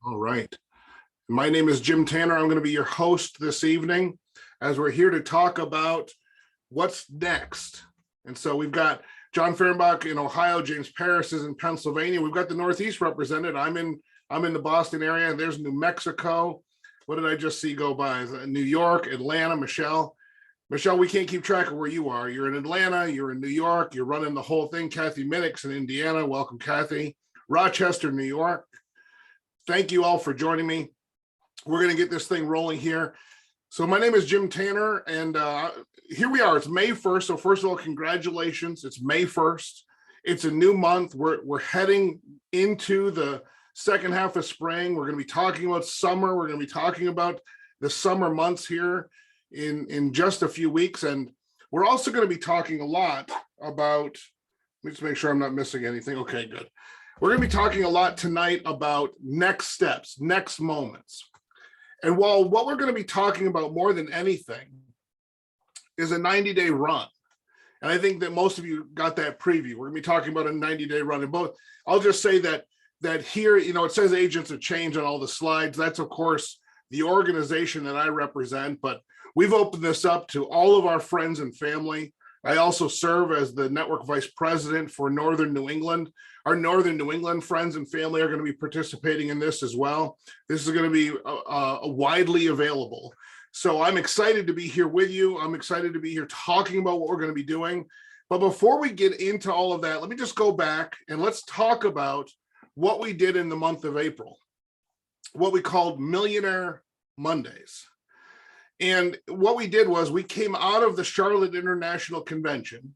All right. My name is Jim Tanner. I'm going to be your host this evening as we're here to talk about what's next. And so we've got John Fehrenbach in Ohio, James Paris is in Pennsylvania. We've got the Northeast represented. I'm in the Boston area. There's New Mexico. What did I just see go by? New York, Atlanta, Michelle. Michelle, we can't keep track of where you are. You're in Atlanta, you're in New York, you're running the whole thing. Kathy Minix in Indiana. Welcome, Kathy. Rochester, New York. Thank you all for joining me. We're going to get this thing rolling here. So my name is Jim Tanner, and here we are. It's May 1st. So first of all, congratulations. It's May 1st. It's a new month. We're heading into the second half of spring. We're going to be talking about summer. We're going to be talking about the summer months here in just a few weeks. And we're also going to be talking a lot about, let me just make sure I'm not missing anything. Okay, good. We're going to be talking a lot tonight about next steps, next moments. And while what we're going to be talking about more than anything is a 90-day run, and I think that most of you got that preview. We're going to be talking about a 90-day run. And both, I'll just say that here, it says Agents of Change on all the slides. That's, of course, the organization that I represent, but we've opened this up to all of our friends and family. I also serve as the network vice president for Northern New England. Our Northern New England friends and family are going to be participating in this as well. This is going to be widely available. So I'm excited to be here with you. I'm excited to be here talking about what we're going to be doing. But before we get into all of that, let me just go back and let's talk about what we did in the month of April, what we called Millionaire Mondays. And what we did was we came out of the Charlotte International Convention.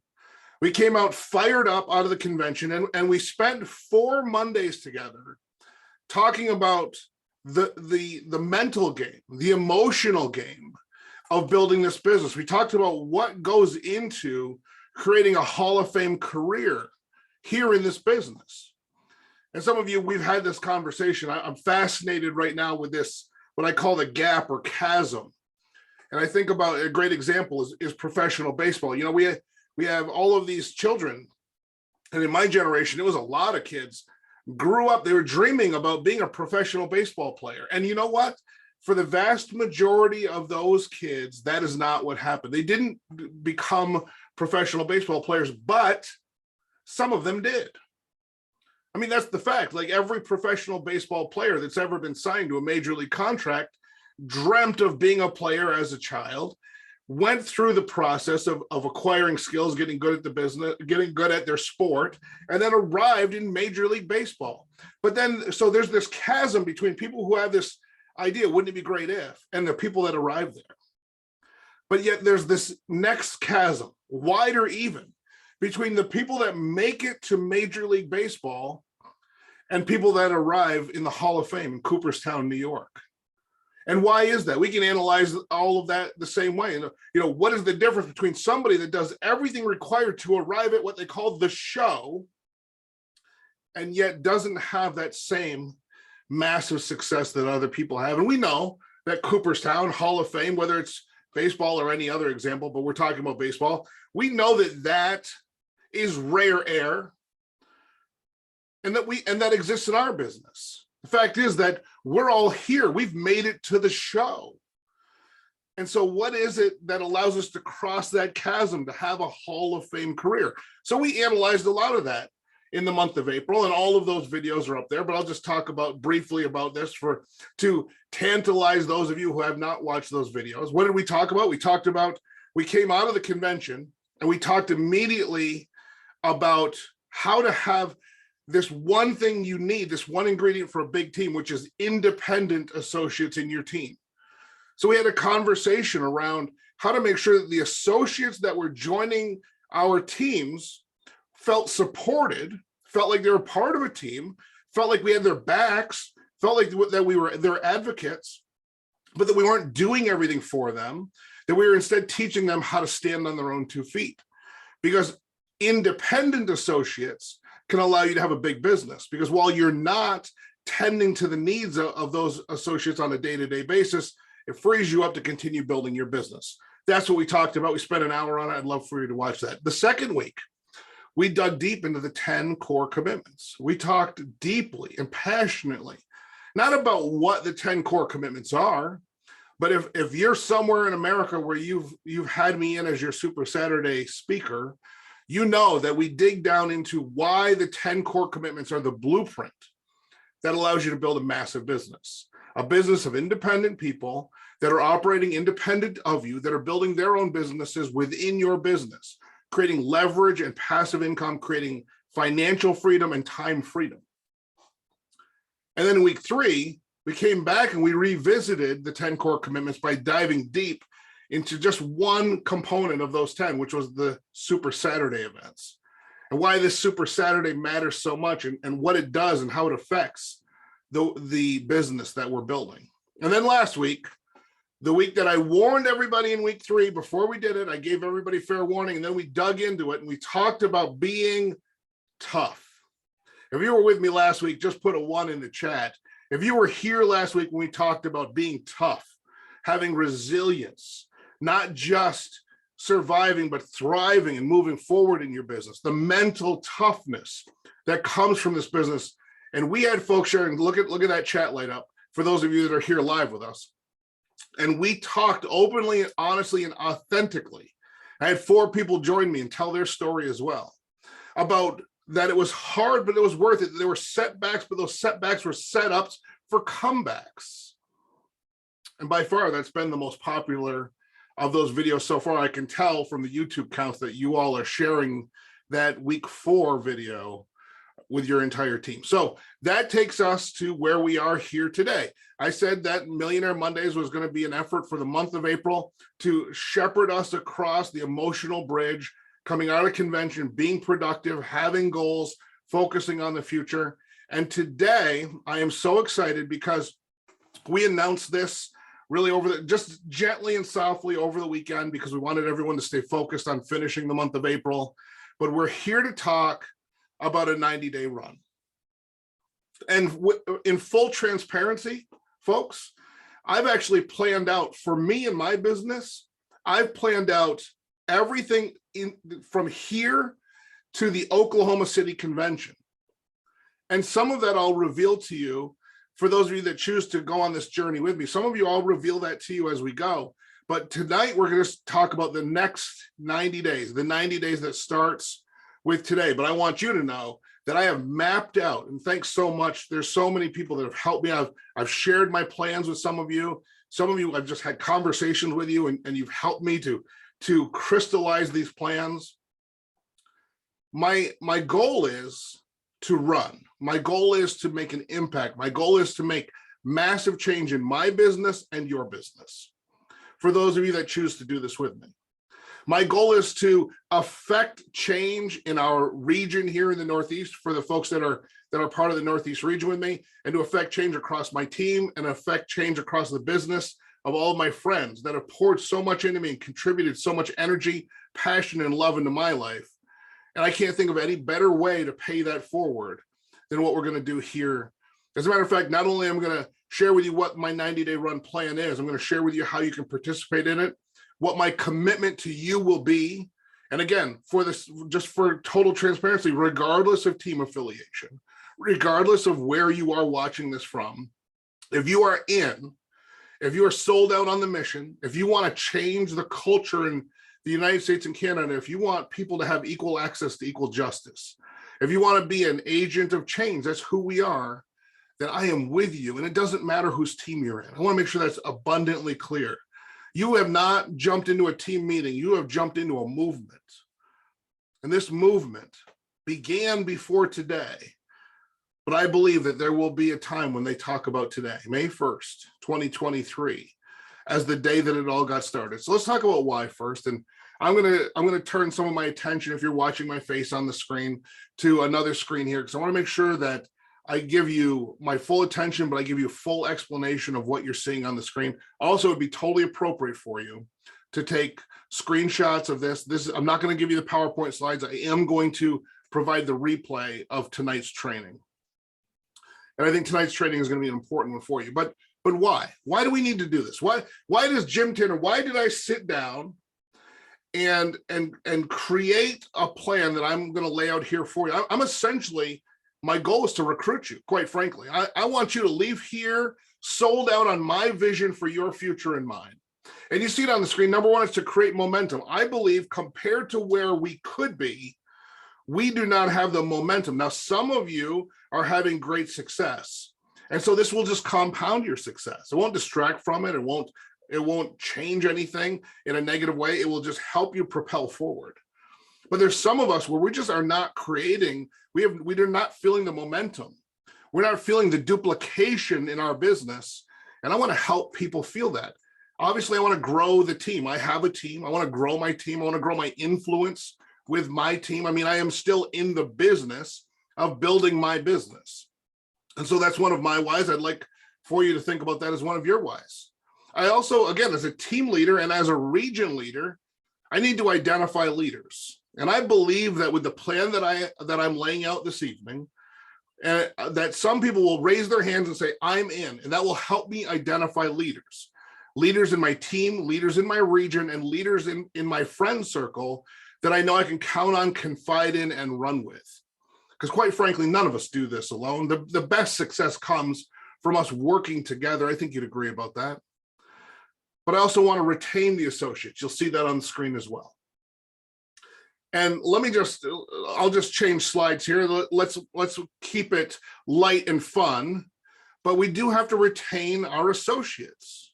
We came out fired up out of the convention, and we spent 4 Mondays together talking about the mental game, the emotional game of building this business. We talked about what goes into creating a Hall of Fame career here in this business. And some of you, we've had this conversation. I'm fascinated right now with this, what I call the gap or chasm. And I think about a great example is professional baseball. We have all of these children, and in my generation, it was a lot of kids grew up, they were dreaming about being a professional baseball player. And you know what? For the vast majority of those kids, that is not what happened. They didn't become professional baseball players, but some of them did. I mean, that's the fact. Like every professional baseball player that's ever been signed to a major league contract dreamt of being a player as a child, went through the process of acquiring skills, getting good at the business, getting good at their sport, and then arrived in Major League Baseball. But then, so there's this chasm between people who have this idea, wouldn't it be great if, and the people that arrive there. But yet there's this next chasm, wider even, between the people that make it to Major League Baseball and people that arrive in the Hall of Fame in Cooperstown, New York. And why is that? We can analyze all of that the same way. What is the difference between somebody that does everything required to arrive at what they call the show and yet doesn't have that same massive success that other people have? And we know that Cooperstown, Hall of Fame, whether it's baseball or any other example, but we're talking about baseball, we know that is rare air and that exists in our business. The fact is that we're all here. We've made it to the show. And so what is it that allows us to cross that chasm, to have a Hall of Fame career? So we analyzed a lot of that in the month of April, and all of those videos are up there, but I'll just talk briefly about this to tantalize those of you who have not watched those videos. What did we talk about? We came out of the convention and we talked immediately about how to have this one thing you need, this one ingredient for a big team, which is independent associates in your team. So we had a conversation around how to make sure that the associates that were joining our teams felt supported, felt like they were part of a team, felt like we had their backs, felt like that we were their advocates, but that we weren't doing everything for them, that we were instead teaching them how to stand on their own 2 feet. Because independent associates can allow you to have a big business, because while you're not tending to the needs of those associates on a day-to-day basis, it frees you up to continue building your business. That's what we talked about. We spent an hour on it. I'd love for you to watch that. The second week, we dug deep into the 10 core commitments. We talked deeply and passionately not about what the 10 core commitments are, but if you're somewhere in America where you've had me in as your Super Saturday speaker, you know that we dig down into why the 10 core commitments are the blueprint that allows you to build a massive business, a business of independent people that are operating independent of you, that are building their own businesses within your business, creating leverage and passive income, creating financial freedom and time freedom. And then in week 3, we came back and we revisited the 10 core commitments by diving deep into just one component of those 10, which was the Super Saturday events, and why this Super Saturday matters so much, and what it does and how it affects the business that we're building. And then last week, the week that I warned everybody in week 3, before we did it, I gave everybody fair warning, and then we dug into it and we talked about being tough. If you were with me last week, just put a 1 in the chat. If you were here last week when we talked about being tough, having resilience, not just surviving, but thriving and moving forward in your business, the mental toughness that comes from this business. And we had folks sharing, look at that chat light up for those of you that are here live with us. And we talked openly, honestly, and authentically. I had 4 people join me and tell their story as well about that it was hard, but it was worth it. There were setbacks, but those setbacks were setups for comebacks. And by far, that's been the most popular of those videos so far. I can tell from the YouTube counts that you all are sharing that week 4 video with your entire team. So that takes us to where we are here today. I said that Millionaire Mondays was going to be an effort for the month of April to shepherd us across the emotional bridge, coming out of convention, being productive, having goals, focusing on the future. And today I am so excited because we announced this really just gently and softly over the weekend, because we wanted everyone to stay focused on finishing the month of April. But we're here to talk about a 90-day run. And in full transparency, folks, I've actually planned out, for me and my business, I've planned out everything from here to the Oklahoma City convention. And some of that I'll reveal to you for those of you that choose to go on this journey with me. Some of you, I'll reveal that to you as we go. But tonight we're going to talk about the next 90 days, the 90 days that starts with today. But I want you to know that I have mapped out, and thanks so much. There's so many people that have helped me. I've shared my plans with some of you. Some of you, I've just had conversations with you, and you've helped me to crystallize these plans. My goal is to run. My goal is to make an impact. My goal is to make massive change in my business and your business, for those of you that choose to do this with me. My goal is to affect change in our region here in the Northeast, for the folks that are part of the Northeast region with me, and to affect change across my team and affect change across the business of all of my friends that have poured so much into me and contributed so much energy, passion, and love into my life. And I can't think of any better way to pay that forward than what we're going to do here. As a matter of fact, not only am I going to share with you what my 90-day run plan is, I'm going to share with you how you can participate in it, what my commitment to you will be. And again, for this, just for total transparency, regardless of team affiliation, regardless of where you are watching this from, if you are sold out on the mission, if you want to change the culture in the United States and Canada, if you want people to have equal access to equal justice, if you want to be an agent of change, that's who we are, then I am with you. And it doesn't matter whose team you're in. I want to make sure that's abundantly clear. You have not jumped into a team meeting. You have jumped into a movement. And this movement began before today. But I believe that there will be a time when they talk about today, May 1st, 2023, as the day that it all got started. So let's talk about why first. And I'm gonna turn some of my attention, if you're watching my face on the screen, to another screen here, because I want to make sure that I give you my full attention, but I give you a full explanation of what you're seeing on the screen. Also, it'd be totally appropriate for you to take screenshots of this. I'm not going to give you the PowerPoint slides. I am going to provide the replay of tonight's training. And I think tonight's training is going to be an important one for you. But why? Why do we need to do this? Why does Jim Tanner, why did I sit down and create a plan that I'm going to lay out here for you? I'm essentially my goal is to recruit you, quite frankly. I want you to leave here sold out on my vision for your future in mind. And you see it on the screen. Number one is to create momentum. I believe compared to where we could be, we do not have the momentum. Now, some of you are having great success. And so this will just compound your success. It won't distract from it. It won't change anything in a negative way. It will just help you propel forward. But there's some of us where we just are not creating, we are not feeling the momentum. We're not feeling the duplication in our business. And I want to help people feel that. Obviously, I want to grow the team. I have a team. I want to grow my team. I want to grow my influence with my team. I mean, I am still in the business of building my business. And so that's one of my whys. I'd like for you to think about that as one of your whys. I also, again, as a team leader and as a region leader, I need to identify leaders. And I believe that with the plan that I'm laying out this evening, that some people will raise their hands and say, I'm in, and that will help me identify leaders. Leaders in my team, leaders in my region, and leaders in my friend circle that I know I can count on, confide in, and run with. Because quite frankly, none of us do this alone. The best success comes from us working together. I think you'd agree about that. But I also want to retain the associates. You'll see that on the screen as well. And I'll just change slides here. Let's keep it light and fun, but we do have to retain our associates.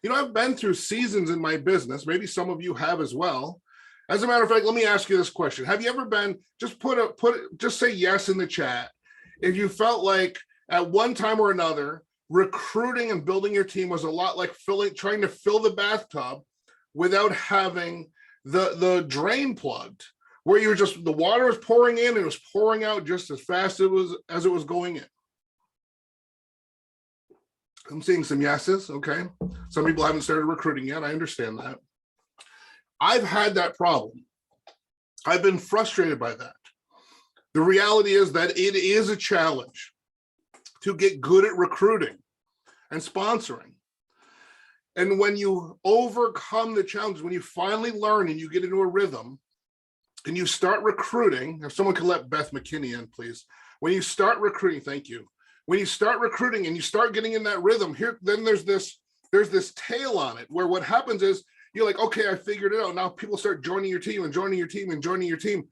You know, I've been through seasons in my business, maybe some of you have as well. As a matter of fact, let me ask you this question. Have you ever been, just say yes in the chat, if you felt like at one time or another, recruiting and building your team was a lot like trying to fill the bathtub without having the drain plugged, where the water was pouring in and it was pouring out just as fast as it was going in. I'm seeing some yeses, okay. Some people haven't started recruiting yet, I understand that. I've had that problem. I've been frustrated by that. The reality is that it is a challenge to get good at recruiting and sponsoring. And when you overcome the challenge, when you finally learn and you get into a rhythm and you start recruiting, if someone could let Beth McKinney in, please. When you start recruiting, thank you. When you start recruiting and you start getting in that rhythm, then there's this tail on it, where what happens is you're like, okay, I figured it out. Now people start joining your team and joining your team and joining your team.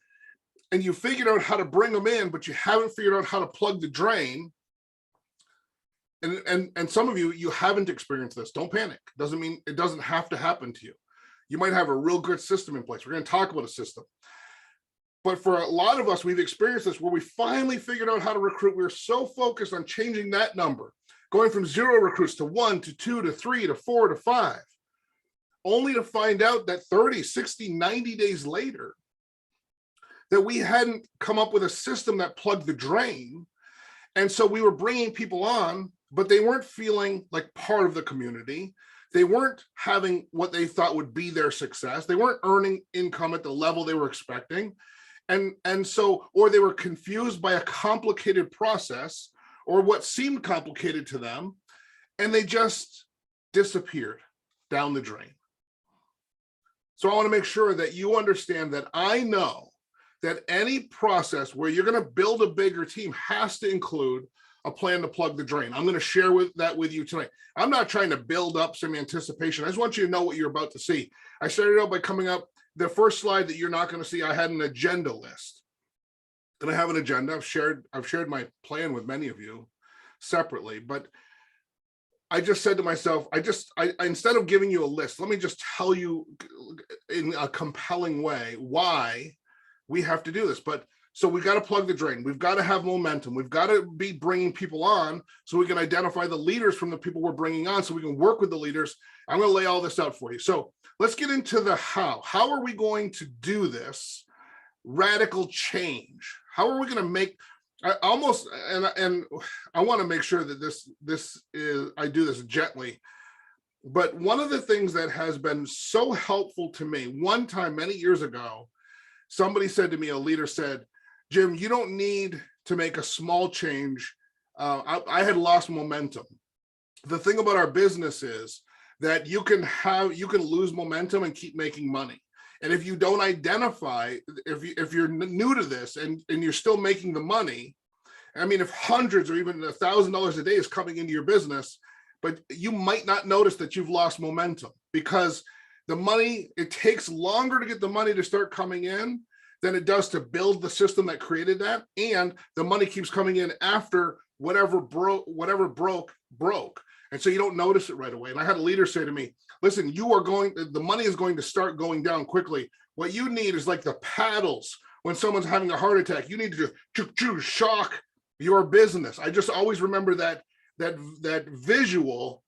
And you figured out how to bring them in, but you haven't figured out how to plug the drain. And some of you haven't experienced this. Don't panic. Doesn't mean it doesn't have to happen to you. You might have a real good system in place. We're going to talk about a system. But for a lot of us, we've experienced this where we finally figured out how to recruit. We were so focused on changing that number, going from 0 recruits to 1 to 2 to 3 to 4 to 5, only to find out that 30, 60, 90 days later, that we hadn't come up with a system that plugged the drain. And so we were bringing people on, but they weren't feeling like part of the community. They weren't having what they thought would be their success. They weren't earning income at the level they were expecting. And so, or they were confused by a complicated process or what seemed complicated to them, and they just disappeared down the drain. So I want to make sure that you understand that I know that any process where you're going to build a bigger team has to include a plan to plug the drain. I'm going to share that with you tonight. I'm not trying to build up some anticipation. I just want you to know what you're about to see. I started out by coming up, the first slide that you're not going to see, I had an agenda list. And I have an agenda. I've shared my plan with many of you separately, but I just said to myself, I instead of giving you a list, let me just tell you in a compelling way why we have to do this. But so we've got to plug the drain. We've got to have momentum. We've got to be bringing people on so we can identify the leaders from the people we're bringing on so we can work with the leaders. I'm going to lay all this out for you. So let's get into the how. How are we going to do this radical change? How are we going to make and I want to make sure that this is, I do this gently. But one of the things that has been so helpful to me, one time many years ago, somebody said to me, a leader said, Jim, you don't need to make a small change. I had lost momentum. The thing about our business is that you can lose momentum and keep making money. And if you don't identify, if you're new to this and you're still making the money I mean, if hundreds or even $1,000 a day is coming into your business, but you might not notice that you've lost momentum because the money, it takes longer to get the money to start coming in than it does to build the system that created that. And the money keeps coming in after whatever broke. And so you don't notice it right away. And I had a leader say to me, listen, the money is going to start going down quickly. What you need is like the paddles when someone's having a heart attack. You need to shock your business. I just always remember that visual.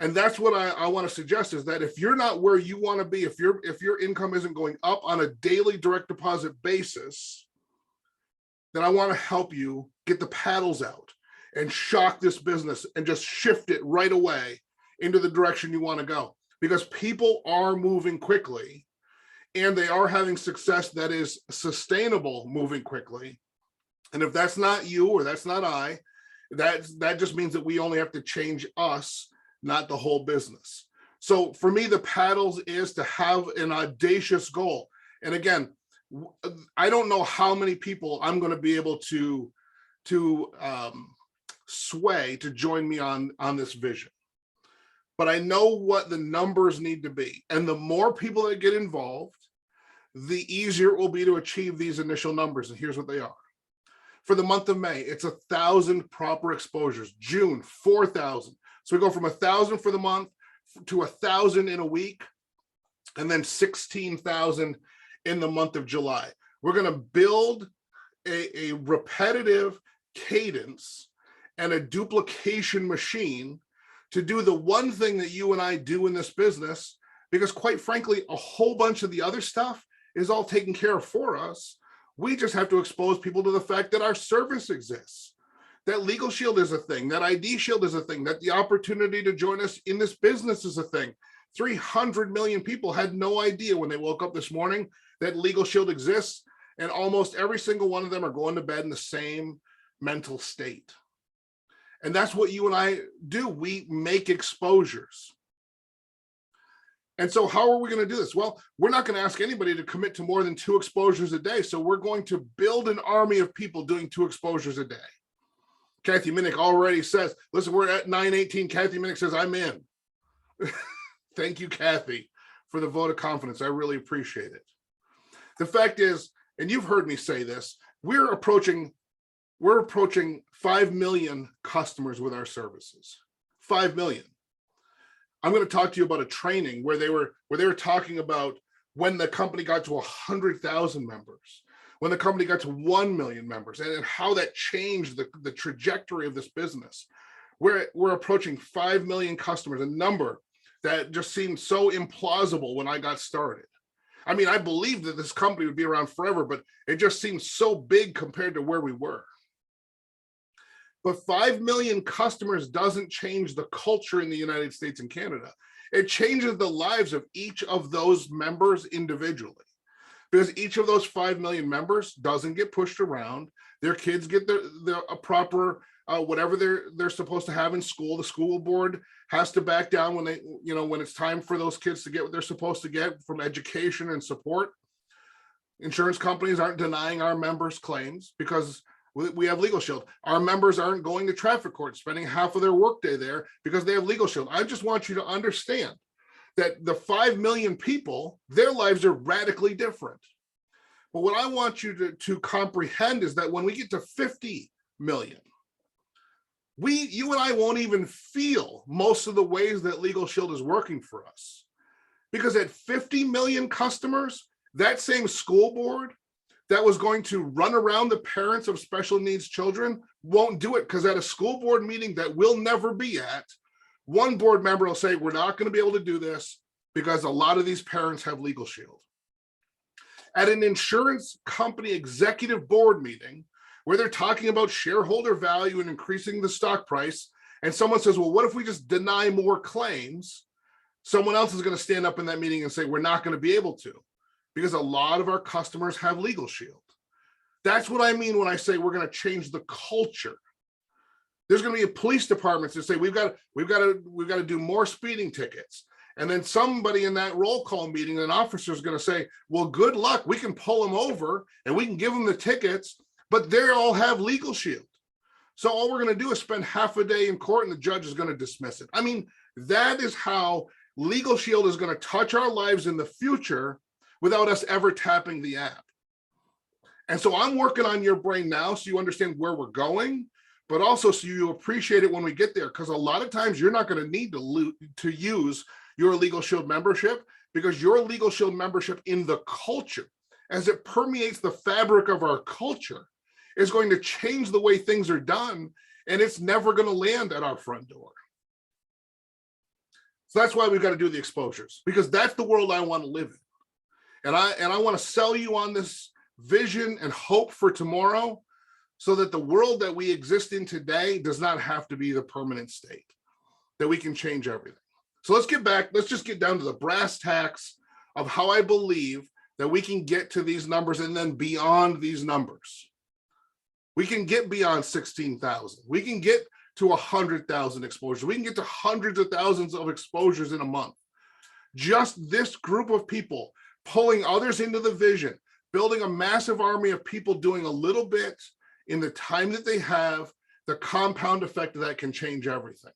And that's what I want to suggest, is that if you're not where you want to be, if your income isn't going up on a daily direct deposit basis, then I want to help you get the paddles out and shock this business and just shift it right away into the direction you want to go. Because people are moving quickly and they are having success that is sustainable moving quickly. And if that's not you or that's not I, that just means that we only have to change us, not the whole business. So for me, the paddles is to have an audacious goal. And again, I don't know how many people I'm going to be able to sway to join me on this vision. But I know what the numbers need to be. And the more people that get involved, the easier it will be to achieve these initial numbers. And here's what they are. For the month of May, it's 1,000 proper exposures. June, 4,000. So we go from 1,000 for the month to 1,000 in a week, and then 16,000 in the month of July. We're going to build a repetitive cadence and a duplication machine to do the one thing that you and I do in this business, because quite frankly, a whole bunch of the other stuff is all taken care of for us. We just have to expose people to the fact that our service exists, that Legal Shield is a thing, that ID Shield is a thing, that the opportunity to join us in this business is a thing. 300 million people had no idea when they woke up this morning that Legal Shield exists, and almost every single one of them are going to bed in the same mental state. And that's what you and I do. We make exposures. And so how are we going to do this? Well, we're not going to ask anybody to commit to more than 2 exposures a day. So we're going to build an army of people doing 2 exposures a day. Kathy Minnick already says, listen, we're at 918. Kathy Minnick says, I'm in. Thank you, Kathy, for the vote of confidence. I really appreciate it. The fact is, and you've heard me say this, we're approaching 5 million customers with our services. 5 million. I'm going to talk to you about a training where they were talking about when the company got to 100,000 members, when the company got to 1 million members, and how that changed the trajectory of this business. We're approaching 5 million customers, a number that just seemed so implausible when I got started. I mean, I believed that this company would be around forever, but it just seemed so big compared to where we were. But 5 million customers doesn't change the culture in the United States and Canada. It changes the lives of each of those members individually, because each of those 5 million members doesn't get pushed around. Their kids get a proper whatever they're supposed to have in school. The school board has to back down when it's time for those kids to get what they're supposed to get from education and support. Insurance companies aren't denying our members' claims because we have Legal Shield. Our members aren't going to traffic court, spending half of their workday there because they have Legal Shield. I just want you to understand that the 5 million people, their lives are radically different. But what I want you to comprehend is that when we get to 50 million, you and I won't even feel most of the ways that Legal Shield is working for us. Because at 50 million customers, that same school board that was going to run around the parents of special needs children won't do it, because at a school board meeting that we'll never be at, one board member will say, we're not going to be able to do this because a lot of these parents have Legal Shield. At an insurance company executive board meeting where they're talking about shareholder value and increasing the stock price, and someone says, well, what if we just deny more claims? Someone else is going to stand up in that meeting and say, we're not going to be able to, because a lot of our customers have Legal Shield. That's what I mean when I say we're going to change the culture. There's going to be police departments that say we've got to do more speeding tickets. And then somebody in that roll call meeting, an officer is going to say, well, good luck. We can pull them over and we can give them the tickets, but they all have Legal Shield. So all we're going to do is spend half a day in court and the judge is going to dismiss it. I mean, that is how Legal Shield is going to touch our lives in the future without us ever tapping the app. And so I'm working on your brain now so you understand where we're going, but also so you appreciate it when we get there, because a lot of times you're not going to need to use your Legal Shield membership, because your Legal Shield membership in the culture, as it permeates the fabric of our culture, is going to change the way things are done, and it's never going to land at our front door. So that's why we've got to do the exposures, because that's the world I want to live in. And I want to sell you on this vision and hope for tomorrow, so that the world that we exist in today does not have to be the permanent state, that we can change everything. So let's just get down to the brass tacks of how I believe that we can get to these numbers and then beyond these numbers. We can get beyond 16,000. We can get to 100,000 exposures. We can get to hundreds of thousands of exposures in a month. Just this group of people pulling others into the vision, building a massive army of people doing a little bit in the time that they have, the compound effect of that can change everything.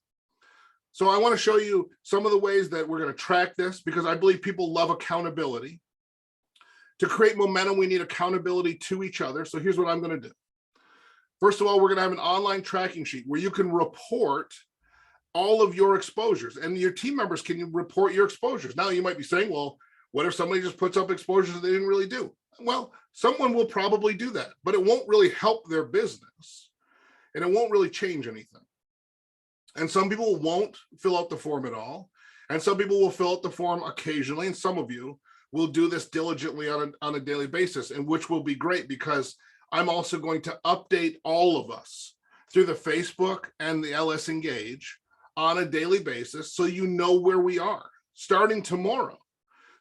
So I want to show you some of the ways that we're going to track this, because I believe people love accountability. To create momentum, we need accountability to each other. So here's what I'm going to do. First of all, we're going to have an online tracking sheet where you can report all of your exposures, and your team members can report your exposures. Now you might be saying, well, what if somebody just puts up exposures that they didn't really do? Well, someone will probably do that, but it won't really help their business, and it won't really change anything. And some people won't fill out the form at all. And some people will fill out the form occasionally. And some of you will do this diligently on a daily basis, and which will be great, because I'm also going to update all of us through the Facebook and the LS Engage on a daily basis, so you know where we are starting tomorrow.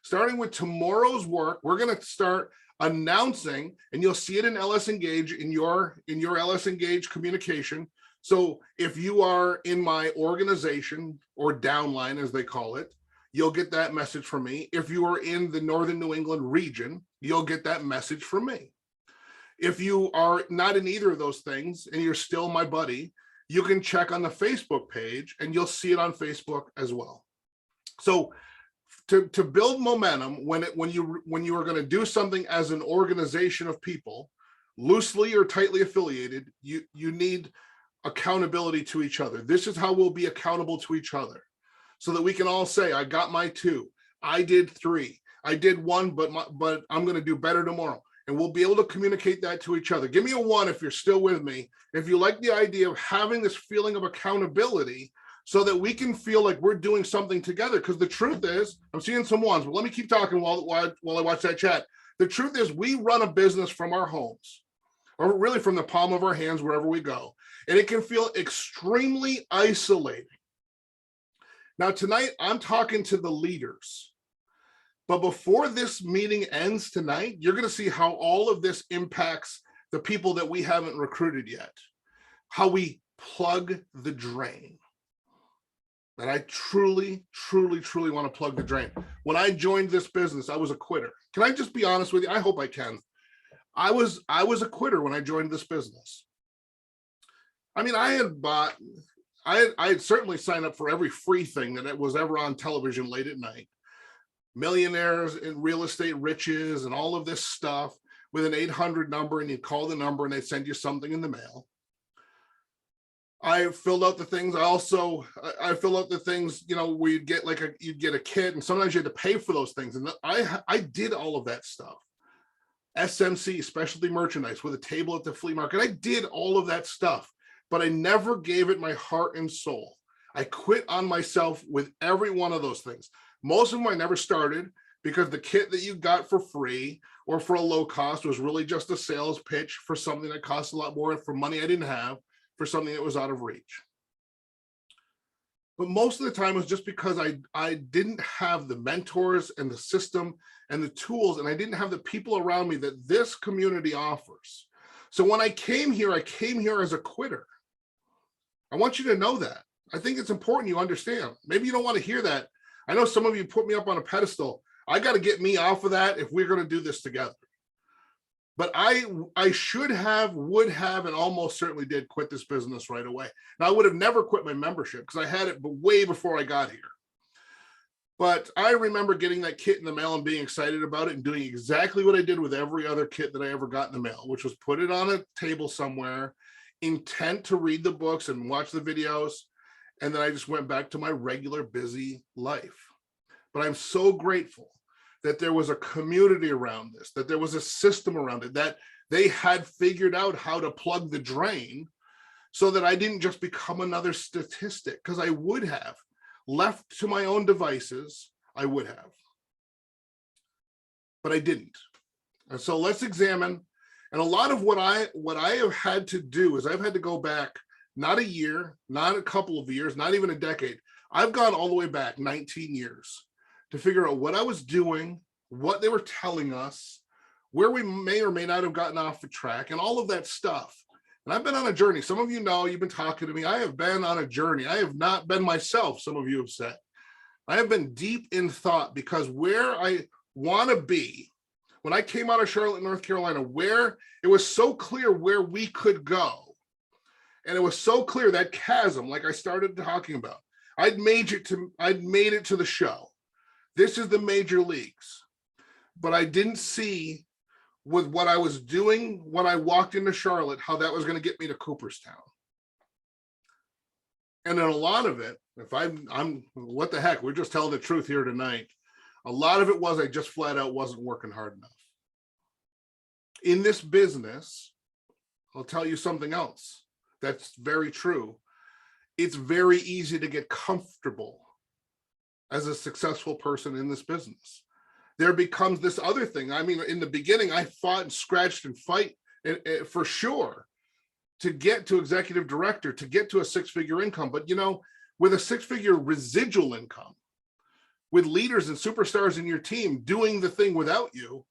Starting with tomorrow's work, we're going to start announcing, and you'll see it in LS Engage, in your LS Engage communication. So if you are in my organization, or downline as they call it, you'll get that message from me. If you are in the Northern New England region, you'll get that message from me. If you are not in either of those things and you're still my buddy, you can check on the Facebook page and you'll see it on Facebook as well. So to build momentum, when you are going to do something as an organization of people, loosely or tightly affiliated, you need accountability to each other. This is how we'll be accountable to each other, so that we can all say, I got my 2, I did 3, I did 1, but I'm going to do better tomorrow. And we'll be able to communicate that to each other. Give me a 1 if you're still with me, if you like the idea of having this feeling of accountability, so that we can feel like we're doing something together. Because the truth is, I'm seeing some 1s, but let me keep talking while I watch that chat. The truth is, we run a business from our homes, or really from the palm of our hands, wherever we go. And it can feel extremely isolating. Now, tonight, I'm talking to the leaders. But before this meeting ends tonight, you're going to see how all of this impacts the people that we haven't recruited yet. How we plug the drain. And I truly, truly, truly want to plug the drain. When I joined this business, I was a quitter. Can I just be honest with you? I hope I can. I was a quitter when I joined this business. I mean, I had certainly signed up for every free thing that was ever on television late at night. Millionaires in real estate riches and all of this stuff with an 800 number, and you call the number and they send you something in the mail. I filled out the things. I filled out the things, where you'd get a kit, and sometimes you had to pay for those things. And I did all of that stuff. SMC, specialty merchandise, with a table at the flea market. I did all of that stuff, but I never gave it my heart and soul. I quit on myself with every one of those things. Most of them I never started, because the kit that you got for free or for a low cost was really just a sales pitch for something that cost a lot more, for money I didn't have, for something that was out of reach. But most of the time it was just because I didn't have the mentors and the system and the tools, and I didn't have the people around me that this community offers. So when I came here as a quitter. I want you to know that. I think it's important you understand. Maybe you don't want to hear that. I know some of you put me up on a pedestal. I got to get me off of that if we're going to do this together. But I should have, would have, and almost certainly did quit this business right away. Now, I would have never quit my membership because I had it way before I got here. But I remember getting that kit in the mail and being excited about it and doing exactly what I did with every other kit that I ever got in the mail, which was put it on a table somewhere, intent to read the books and watch the videos. And then I just went back to my regular busy life. But I'm so grateful that there was a community around this, that there was a system around it, that they had figured out how to plug the drain so that I didn't just become another statistic, because I would have. Left to my own devices, I would have. But I didn't. And so let's examine. And a lot of what I have had to do is I've had to go back, not a year, not a couple of years, not even a decade. I've gone all the way back 19 years to figure out what I was doing, what they were telling us, where we may or may not have gotten off the track, and all of that stuff. And I've been on a journey. Some of you know, you've been talking to me. I have been on a journey. I have not been myself, some of you have said. I have been deep in thought, because where I want to be, when I came out of Charlotte, North Carolina, where it was so clear where we could go, and it was so clear that chasm, like I started talking about, I'd made it to the show. This is the major leagues. But I didn't see, with what I was doing when I walked into Charlotte, how that was going to get me to Cooperstown. And in a lot of it, if I'm what the heck, we're just telling the truth here tonight. A lot of it was I just flat out wasn't working hard enough. In this business, I'll tell you something else that's very true. It's very easy to get comfortable as a successful person in this business. There becomes this other thing. I mean, in the beginning, I fought and scratched and fight for sure to get to executive director, to get to a six-figure income. But, you know, with a six-figure residual income, with leaders and superstars in your team doing the thing without you,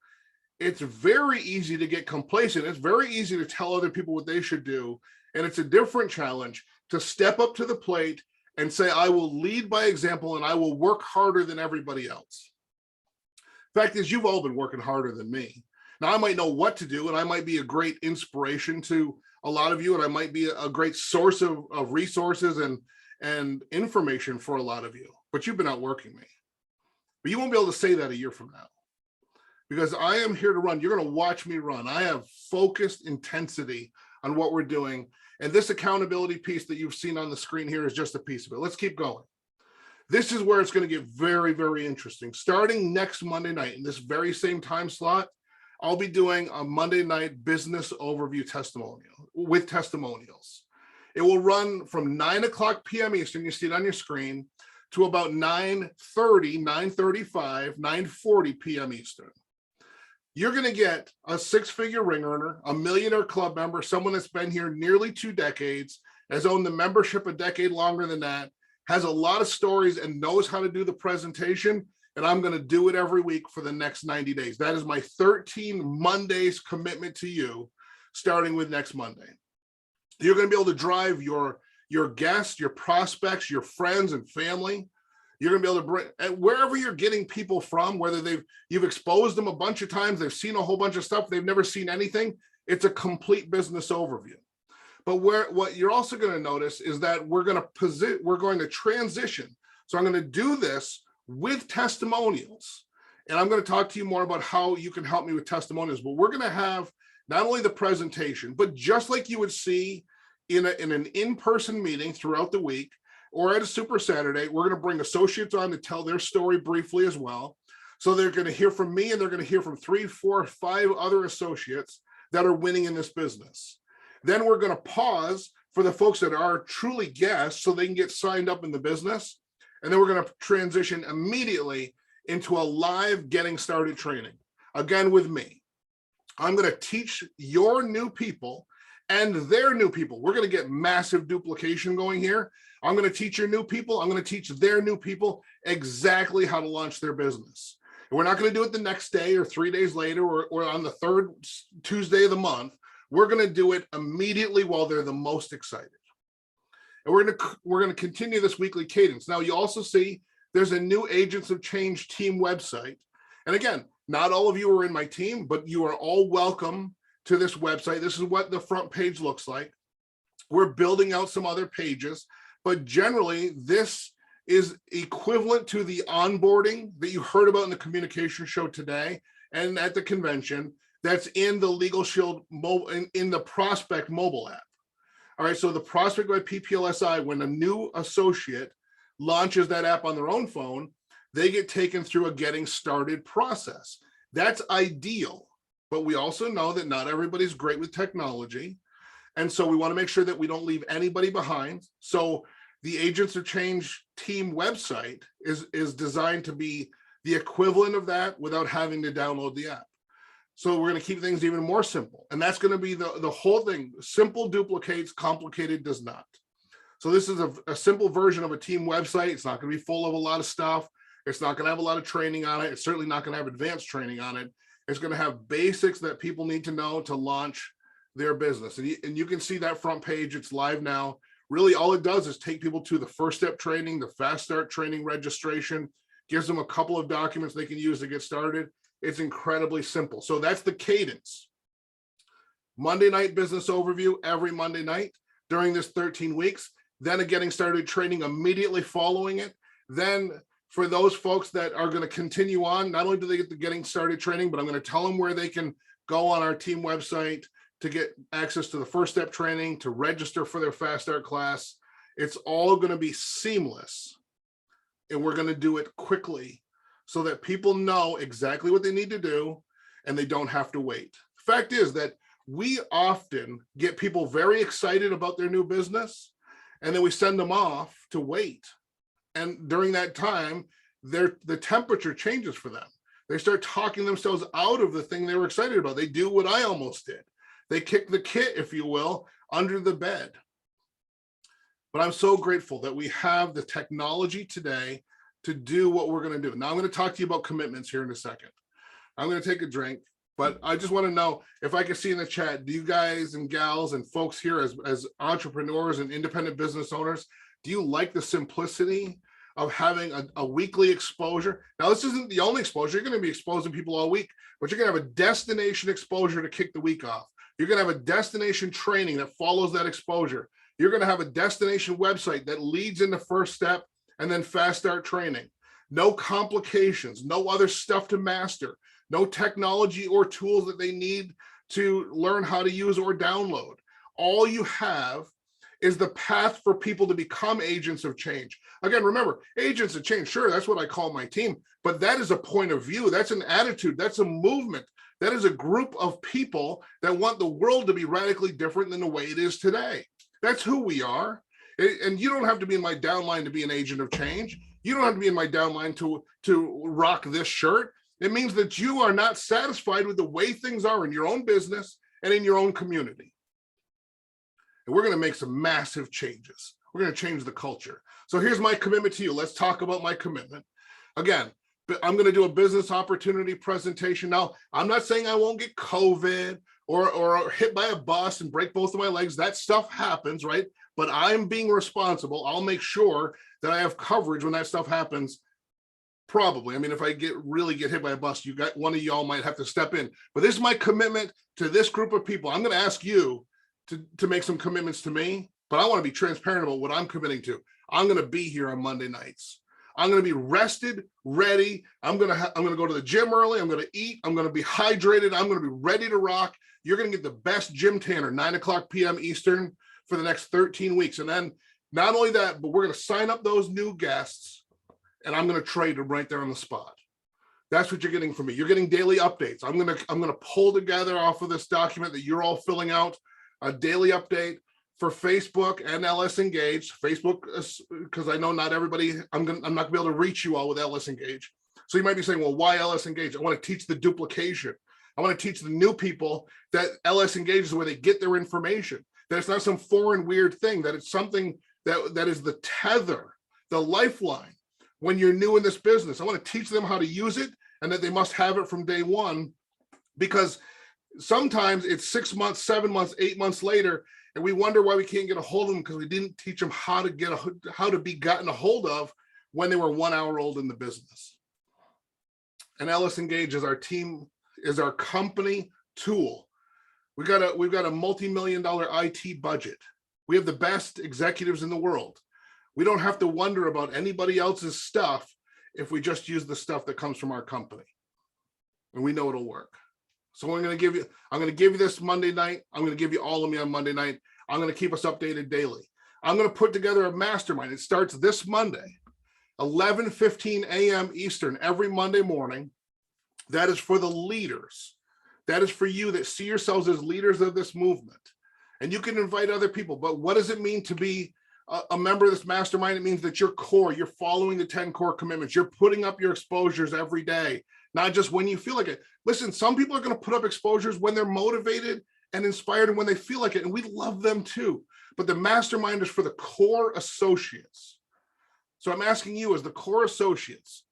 it's very easy to get complacent. It's very easy to tell other people what they should do. And it's a different challenge to step up to the plate and say, I will lead by example and I will work harder than everybody else. Fact is, you've all been working harder than me. Now, I might know what to do, and I might be a great inspiration to a lot of you, and I might be a great source of resources and information for a lot of you, but you've been outworking me. But you won't be able to say that a year from now, because I am here to run. You're going to watch me run. I have focused intensity on what we're doing, and this accountability piece that you've seen on the screen here is just a piece of it. Let's keep going. This is where it's going to get very, very interesting. Starting next Monday night in this very same time slot, I'll be doing a Monday night business overview testimonial with testimonials. It will run from 9:00 p.m. Eastern, you see it on your screen, to about 9:30, 9:35, 9:40 p.m. Eastern. You're going to get a six-figure ring earner, a millionaire club member, someone that's been here nearly 2 decades, has owned the membership a decade longer than that, has a lot of stories and knows how to do the presentation, and I'm going to do it every week for the next 90 days. That is my 13 Mondays commitment to you, starting with next Monday. You're going to be able to drive your guests, your prospects, your friends and family. You're going to be able to bring, wherever you're getting people from, whether you've exposed them a bunch of times, they've seen a whole bunch of stuff, they've never seen anything. It's a complete business overview. But what you're also going to notice is that we're going to transition. So I'm going to do this with testimonials, and I'm going to talk to you more about how you can help me with testimonials. But we're going to have not only the presentation, but just like you would see in an in-person meeting throughout the week or at a Super Saturday, we're going to bring associates on to tell their story briefly as well. So they're going to hear from me, and they're going to hear from 3, 4, 5 other associates that are winning in this business. Then we're going to pause for the folks that are truly guests so they can get signed up in the business. And then we're going to transition immediately into a live getting started training, again with me. I'm going to teach your new people and their new people. We're going to get massive duplication going here. I'm going to teach your new people. I'm going to teach their new people exactly how to launch their business. And we're not going to do it the next day or 3 days later or on the 3rd Tuesday of the month. We're going to do it immediately while they're the most excited. And we're going to continue this weekly cadence. Now, you also see there's a new Agents of Change team website. And again, not all of you are in my team, but you are all welcome to this website. This is what the front page looks like. We're building out some other pages, but generally this is equivalent to the onboarding that you heard about in the communication show today and at the convention that's in the Legal Shield mobile, in the Prospect mobile app. All right, so the Prospect by PPLSI, when a new associate launches that app on their own phone, they get taken through a getting started process. That's ideal, but we also know that not everybody's great with technology. And so we want to make sure that we don't leave anybody behind. So the Agents of Change team website is designed to be the equivalent of that without having to download the app. So we're going to keep things even more simple. And that's going to be the whole thing. Simple duplicates, complicated does not. So this is a simple version of a team website. It's not going to be full of a lot of stuff. It's not going to have a lot of training on it. It's certainly not going to have advanced training on it. It's going to have basics that people need to know to launch their business. And you can see that front page. It's live now. Really, all it does is take people to the first step training, the fast start training registration, gives them a couple of documents they can use to get started. It's incredibly simple. So that's the cadence. Monday night business overview every Monday night during this 13 weeks, then a getting started training immediately following it. Then for those folks that are going to continue on, not only do they get the getting started training, but I'm going to tell them where they can go on our team website to get access to the first step training, to register for their fast start class. It's all going to be seamless, and we're going to do it quickly so that people know exactly what they need to do and they don't have to wait. Fact is that we often get people very excited about their new business, and then we send them off to wait. And during that time, the temperature changes for them. They start talking themselves out of the thing they were excited about. They do what I almost did. They kick the kit, if you will, under the bed. But I'm so grateful that we have the technology today to do what we're going to do. Now I'm going to talk to you about commitments here in a second. I'm going to take a drink, but I just want to know if I can see in the chat, do you guys and gals and folks here as entrepreneurs and independent business owners, do you like the simplicity of having a weekly exposure? Now, this isn't the only exposure. You're going to be exposing people all week, but you're going to have a destination exposure to kick the week off. You're going to have a destination training that follows that exposure. You're going to have a destination website that leads into first step and then fast start training. No complications, no other stuff to master, no technology or tools that they need to learn how to use or download. All you have is the path for people to become agents of change. Again, remember, agents of change, sure, that's what I call my team, but that is a point of view. That's an attitude. That's a movement. That is a group of people that want the world to be radically different than the way it is today. That's who we are. And you don't have to be in my downline to be an agent of change. You don't have to be in my downline to rock this shirt. It means that you are not satisfied with the way things are in your own business and in your own community. And we're going to make some massive changes. We're going to change the culture. So here's my commitment to you. Let's talk about my commitment. Again, I'm going to do a business opportunity presentation. Now, I'm not saying I won't get COVID or hit by a bus and break both of my legs. That stuff happens, right? But I'm being responsible. I'll make sure that I have coverage when that stuff happens. Probably. I mean, if I really get hit by a bus, one of y'all might have to step in. But this is my commitment to this group of people. I'm going to ask you to make some commitments to me, but I want to be transparent about what I'm committing to. I'm going to be here on Monday nights. I'm going to be rested, ready. I'm going to go to the gym early. I'm going to eat. I'm going to be hydrated. I'm going to be ready to rock. You're going to get the best Jim Tanner, 9:00 p.m. Eastern for the next 13 weeks. And then not only that, but we're going to sign up those new guests, and I'm going to trade them right there on the spot. That's what you're getting from me. You're getting daily updates. I'm going to pull together off of this document that you're all filling out a daily update for Facebook and LS Engage. Facebook, because I know not everybody, I'm not gonna be able to reach you all with LS Engage. So you might be saying, well, why LS Engage? I want to teach the duplication. I want to teach the new people that LS Engage is where they get their information, that it's not some foreign weird thing, that it's something that is the tether, the lifeline when you're new in this business. I want to teach them how to use it and that they must have it from day one, because sometimes it's 6 months, 7 months, 8 months later, and we wonder why we can't get a hold of them because we didn't teach them how to be gotten a hold of when they were 1 hour old in the business. And LS Engage is our team, is our company tool We've got a multi-million-dollar IT budget. We have the best executives in the world. We don't have to wonder about anybody else's stuff if we just use the stuff that comes from our company. And we know it'll work. So I'm going to give you this Monday night. I'm going to give you all of me on Monday night. I'm going to keep us updated daily. I'm going to put together a mastermind. It starts this Monday, 11:15 a.m. Eastern, every Monday morning. That is for the leaders. That is for you that see yourselves as leaders of this movement. And you can invite other people. But what does it mean to be a member of this mastermind? It means that you're core. You're following the 10 core commitments. You're putting up your exposures every day, not just when you feel like it. Listen, some people are going to put up exposures when they're motivated and inspired and when they feel like it. And we love them too. But the mastermind is for the core associates. So I'm asking you as the core associates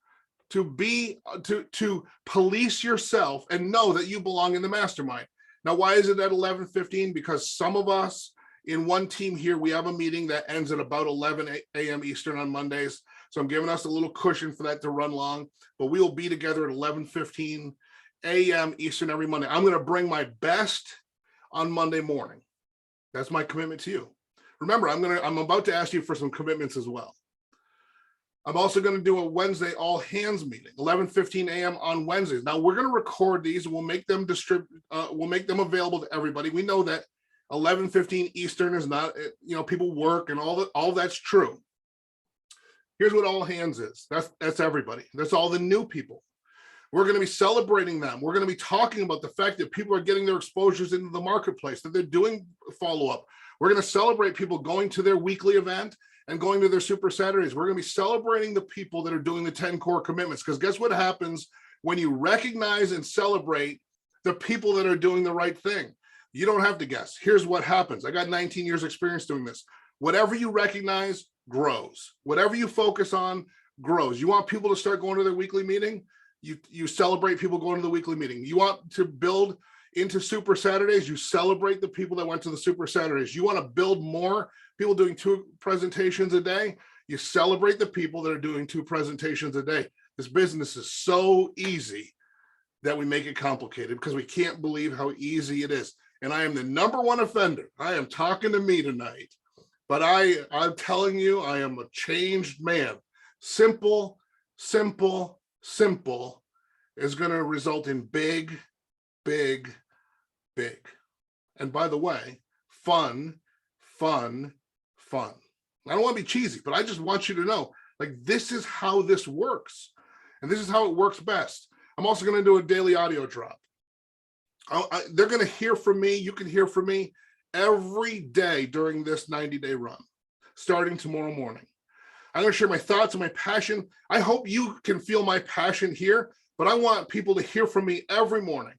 to police yourself and know that you belong in the mastermind. Now, why is it at 11:15? Because some of us in one team here, we have a meeting that ends at about 11 a.m. Eastern on Mondays. So I'm giving us a little cushion for that to run long, but we will be together at 11:15 a.m. Eastern every Monday. I'm going to bring my best on Monday morning. That's my commitment to you. Remember, I'm about to ask you for some commitments as well. I'm also going to do a Wednesday all hands meeting, 11:15 a.m. on Wednesdays. Now we're going to record these and we'll make them we'll make them available to everybody. We know that 11:15 Eastern is not, people work and all that's true. Here's what all hands is. That's everybody. That's all the new people. We're going to be celebrating them. We're going to be talking about the fact that people are getting their exposures into the marketplace, that they're doing follow-up. We're going to celebrate people going to their weekly event and going to their Super Saturdays. We're going to be celebrating the people that are doing the 10 core commitments, because guess what happens when you recognize and celebrate the people that are doing the right thing? You don't have to guess. Here's what happens. I got 19 years experience doing this. Whatever you recognize grows. Whatever you focus on grows. You want people to start going to their weekly meeting? You celebrate people going to the weekly meeting. You want to build into Super Saturdays? You celebrate the people that went to the Super Saturdays. You want to build more people doing 2 presentations a day? You celebrate the people that are doing 2 presentations a day. This business is so easy that we make it complicated because we can't believe how easy it is. And I am the #1 offender. I am talking to me tonight, but I'm telling you, I am a changed man. Simple, simple, simple is going to result in big, big, big. And by the way, fun, fun, fun. I don't want to be cheesy, but I just want you to know, like, this is how this works. And this is how it works best. I'm also going to do a daily audio drop. They're going to hear from me. You can hear from me every day during this 90-day run, starting tomorrow morning. I'm going to share my thoughts and my passion. I hope you can feel my passion here, but I want people to hear from me every morning.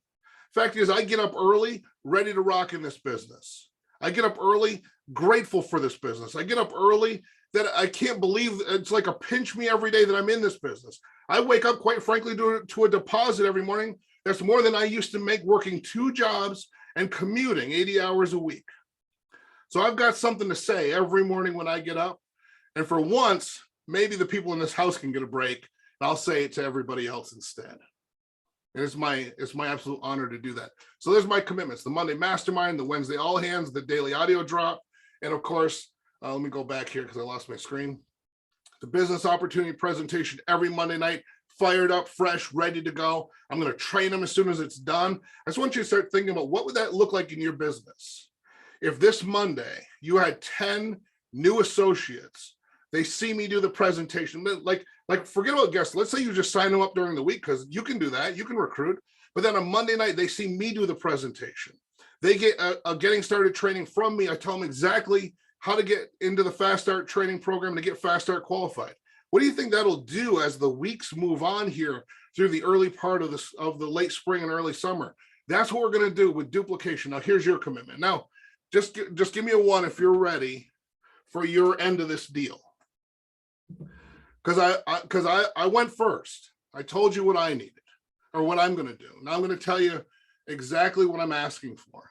Fact is, I get up early, ready to rock in this business. I get up early, grateful for this business. I get up early that I can't believe it's like a pinch me every day that I'm in this business. I wake up, quite frankly, to a deposit every morning that's more than I used to make working 2 jobs and commuting 80 hours a week. So I've got something to say every morning when I get up. And for once, maybe the people in this house can get a break. And I'll say it to everybody else instead. And it's my absolute honor to do that. So there's my commitments: the Monday mastermind, the Wednesday all hands, the daily audio drop. And of course, let me go back here because I lost my screen. The business opportunity presentation every Monday night, fired up, fresh, ready to go. I'm going to train them as soon as it's done. I just want you to start thinking about what would that look like in your business. If this Monday you had 10 new associates, they see me do the presentation, like forget about guests. Let's say you just sign them up during the week, because you can do that. You can recruit. But then on Monday night, they see me do the presentation. They get a getting started training from me. I tell them exactly how to get into the Fast Start training program to get Fast Start qualified. What do you think that'll do as the weeks move on here through the early part of the late spring and early summer? That's what we're going to do with duplication. Now, here's your commitment. Now, just give me a 1 if you're ready for your end of this deal. Because I went first. I told you what I needed or what I'm going to do. Now I'm going to tell you exactly what I'm asking for.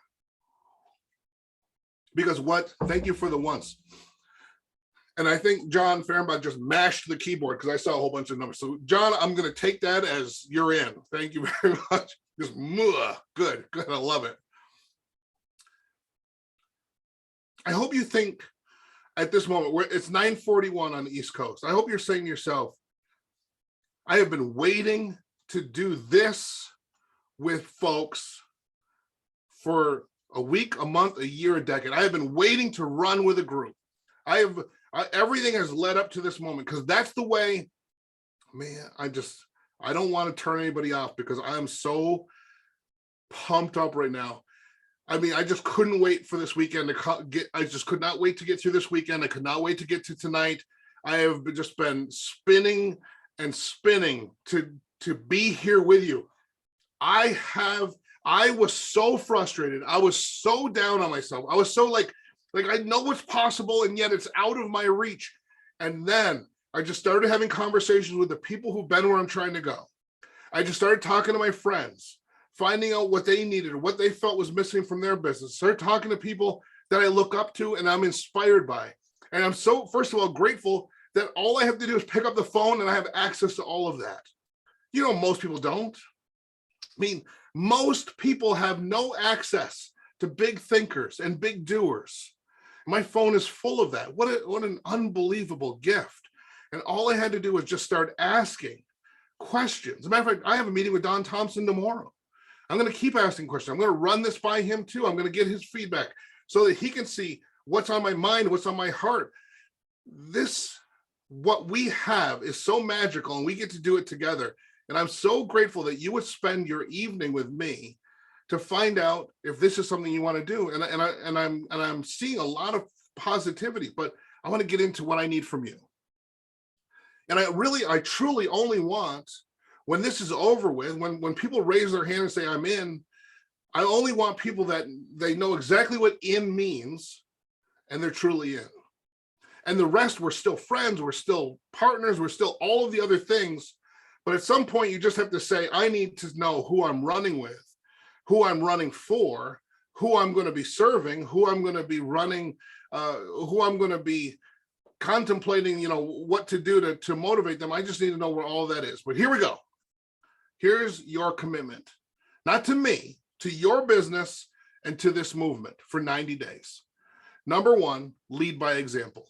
Because thank you for the ones. And I think John Fehrenbach just mashed the keyboard because I saw a whole bunch of numbers. So John, I'm going to take that as you're in. Thank you very much. Just good. I love it. I hope you think at this moment, where it's 9:41 on the East Coast, I hope you're saying to yourself, I have been waiting to do this with folks for a week, a month, a year, a decade. I have been waiting to run with a group. Everything has led up to this moment, because that's the way, man, I don't want to turn anybody off, because I am so pumped up right now. I mean, I just couldn't wait for this weekend I just could not wait to get through this weekend. I could not wait to get to tonight. I have just been spinning and spinning to be here with you. I was so frustrated. I was so down on myself. I was so like I know what's possible, and yet it's out of my reach. And then I just started having conversations with the people who've been where I'm trying to go. I just started talking to my friends, finding out what they needed or what they felt was missing from their business. Started talking to people that I look up to and I'm inspired by. And I'm so, first of all, grateful that all I have to do is pick up the phone and I have access to all of that. You know, most people don't. I mean, most people have no access to big thinkers and big doers. My phone is full of that. What an unbelievable gift. And all I had to do was just start asking questions. As a matter of fact, I have a meeting with Don Thompson tomorrow. I'm going to keep asking questions. I'm going to run this by him too. I'm going to get his feedback so that he can see what's on my mind, what's on my heart. What we have is so magical, and we get to do it together. And I'm so grateful that you would spend your evening with me to find out if this is something you want to do. And I'm seeing a lot of positivity, but I want to get into what I need from you. And I truly only want, when this is over with, when people raise their hand and say, I'm in, I only want people that they know exactly what in means and they're truly in. And the rest, we're still friends, we're still partners, we're still all of the other things. But at some point, you just have to say, I need to know who I'm running with, who I'm running for, who I'm going to be serving, who I'm going to be running, who I'm going to be contemplating, what to do to motivate them. I just need to know where all that is. But here we go. Here's your commitment, not to me, to your business and to this movement for 90 days. Number one, lead by example.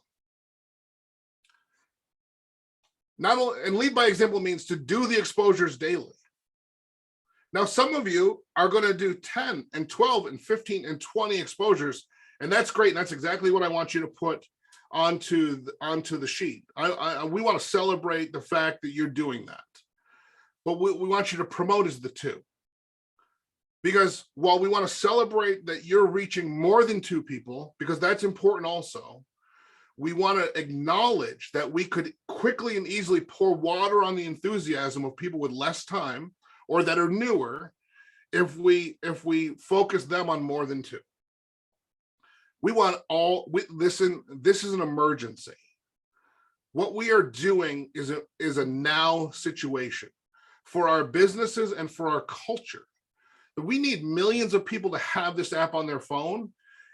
And lead by example means to do the exposures daily. Now, some of you are going to do 10 and 12 and 15 and 20 exposures, and that's great. And that's exactly what I want you to put onto the sheet. We want to celebrate the fact that you're doing that. But we want you to promote as the two. Because while we want to celebrate that you're reaching more than 2 people, because that's important also, we want to acknowledge that we could quickly and easily pour water on the enthusiasm of people with less time or that are newer if we focus them on more than 2. We want listen, this is an emergency. What we are doing is a now situation for our businesses and for our culture. We need millions of people to have this app on their phone,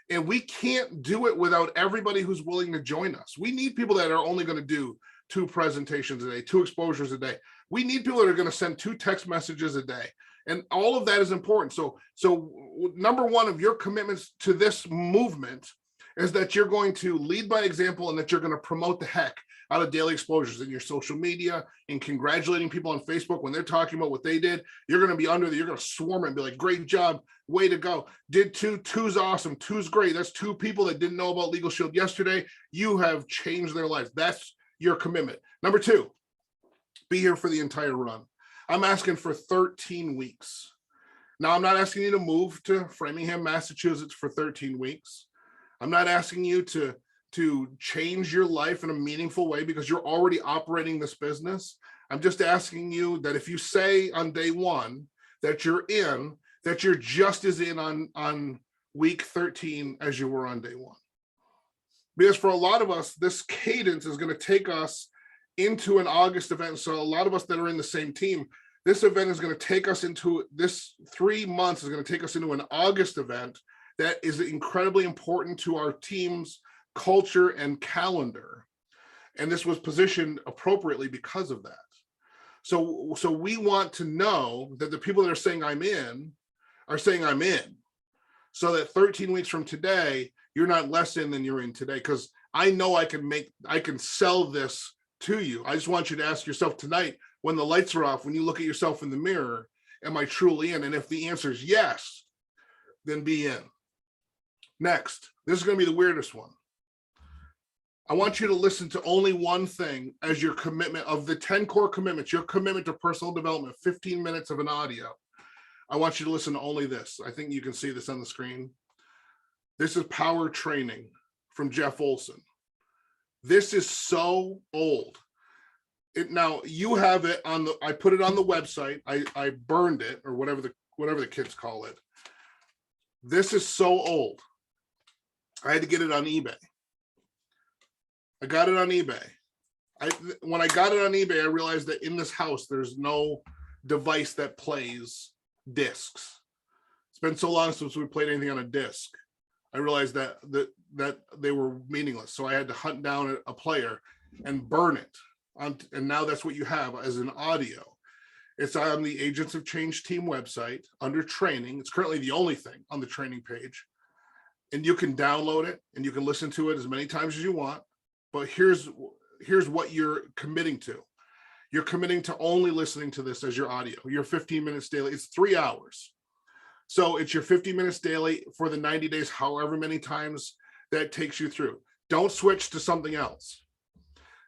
and we can't do it without everybody who's willing to join us. We need people that are only going to do 2 presentations a day, 2 exposures a day. We need people that are going to send 2 text messages a day. And all of that is important. So number one of your commitments to this movement is that you're going to lead by example and that you're going to promote the heck out of daily exposures in your social media and congratulating people on Facebook when they're talking about what they did. You're going to be you're going to swarm it and be like, great job, way to go. Did 2, 2's awesome, 2's great. That's 2 people that didn't know about Legal Shield yesterday. You have changed their lives. That's your commitment. Number 2, be here for the entire run. I'm asking for 13 weeks. Now, I'm not asking you to move to Framingham, Massachusetts for 13 weeks. I'm not asking you to change your life in a meaningful way because you're already operating this business. I'm just asking you that if you say on day 1 that you're in, that you're just as in on week 13 as you were on day 1. Because for a lot of us, this cadence is going to take us into an August event. So a lot of us that are in the same team, this event is going to take us into this 3 months is going to take us into an August event that is incredibly important to our team's culture and calendar. And this was positioned appropriately because of that. So we want to know that the people that are saying I'm in are saying I'm in. so that 13 weeks from today, you're not less in than you're in today. Because I know I can sell this to you. I just want you to ask yourself tonight, when the lights are off, when you look at yourself in the mirror, am I truly in? And if the answer is yes, then be in. Next, this is going to be the weirdest one. I want you to listen to only one thing as your commitment of the 10 core commitments, your commitment to personal development, 15 minutes of an audio. I want you to listen to only this. I think you can see this on the screen. This is Power Training from Jeff Olson. This is so old. Now you have it on the, I put it on the website. I burned it, or whatever the kids call it. This is so old. I had to get it on eBay. I got it on eBay. When I got it on eBay, I realized that in this house, there's no device that plays discs. It's been so long since we played anything on a disc. I realized that they were meaningless. So I had to hunt down a player and burn it. And now that's what you have as an audio. It's on the Agents of Change team website under training. It's currently the only thing on the training page. And you can download it and you can listen to it as many times as you want. But here's what you're committing to. You're committing to only listening to this as your audio, your 15 minutes daily. It's 3 hours. So it's your 50 minutes daily for the 90 days, however many times that takes you through. Don't switch to something else.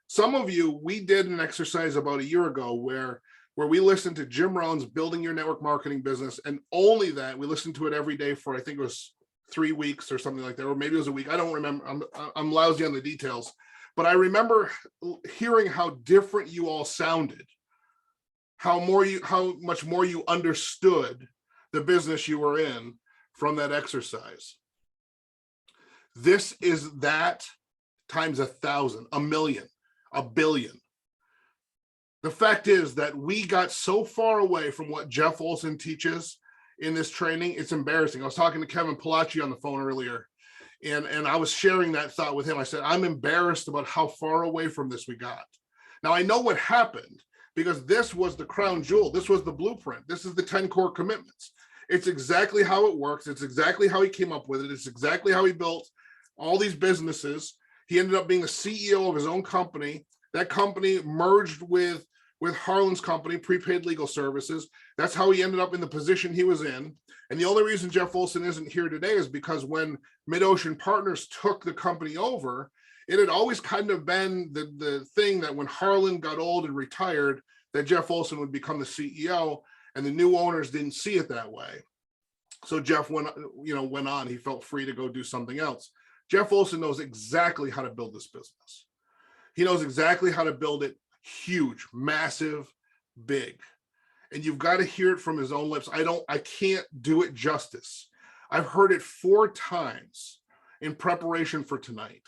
Some of you, we did an exercise about a year ago where we listened to Jim Rohn's Building Your Network Marketing Business, and only that, we listened to it every day for, I think it was 3 weeks or something like that, or maybe it was a week. I don't remember. I'm lousy on the details. But I remember hearing how different you all sounded, how much more you understood the business you were in from that exercise. This is that times 1,000, 1,000,000, 1 billion. The fact is that we got so far away from what Jeff Olson teaches in this training, it's embarrassing. I was talking to Kevin Palacci on the phone earlier, and I was sharing that thought with him. I said, I'm embarrassed about how far away from this we got. Now, I know what happened because this was the crown jewel. This was the blueprint. This is the 10 core commitments. It's exactly how it works. It's exactly how he came up with it. It's exactly how he built all these businesses. He ended up being the CEO of his own company. That company merged with Harlan's company, Prepaid Legal Services. That's how he ended up in the position he was in. And the only reason Jeff Olson isn't here today is because when MidOcean Partners took the company over, it had always kind of been the thing that when Harlan got old and retired, that Jeff Olson would become the CEO, and the new owners didn't see it that way. So Jeff went on. He felt free to go do something else. Jeff Olson knows exactly how to build this business. He knows exactly how to build it huge, massive, big. And you've got to hear it from his own lips. I can't do it justice. I've heard it 4 times in preparation for tonight.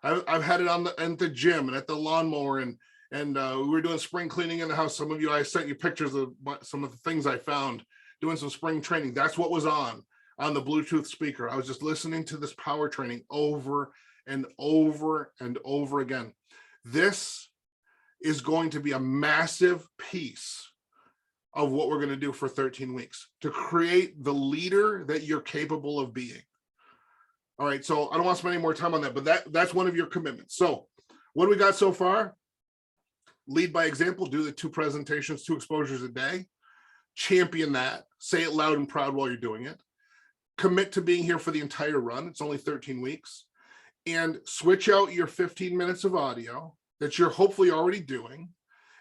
I've had it at the gym and at the lawnmower, and we were doing spring cleaning in the house. Some of you, I sent you pictures of some of the things I found doing some spring training. That's what was on the Bluetooth speaker. I was just listening to this power training over and over and over again. This is going to be a massive piece of what we're going to do for 13 weeks to create the leader that you're capable of being. All right, so I don't want to spend any more time on that, but that's one of your commitments. So what do we got so far? Lead by example, do the 2 presentations, 2 exposures a day. Champion that, say it loud and proud while you're doing it. Commit to being here for the entire run. It's only 13 weeks. And switch out your 15 minutes of audio that you're hopefully already doing,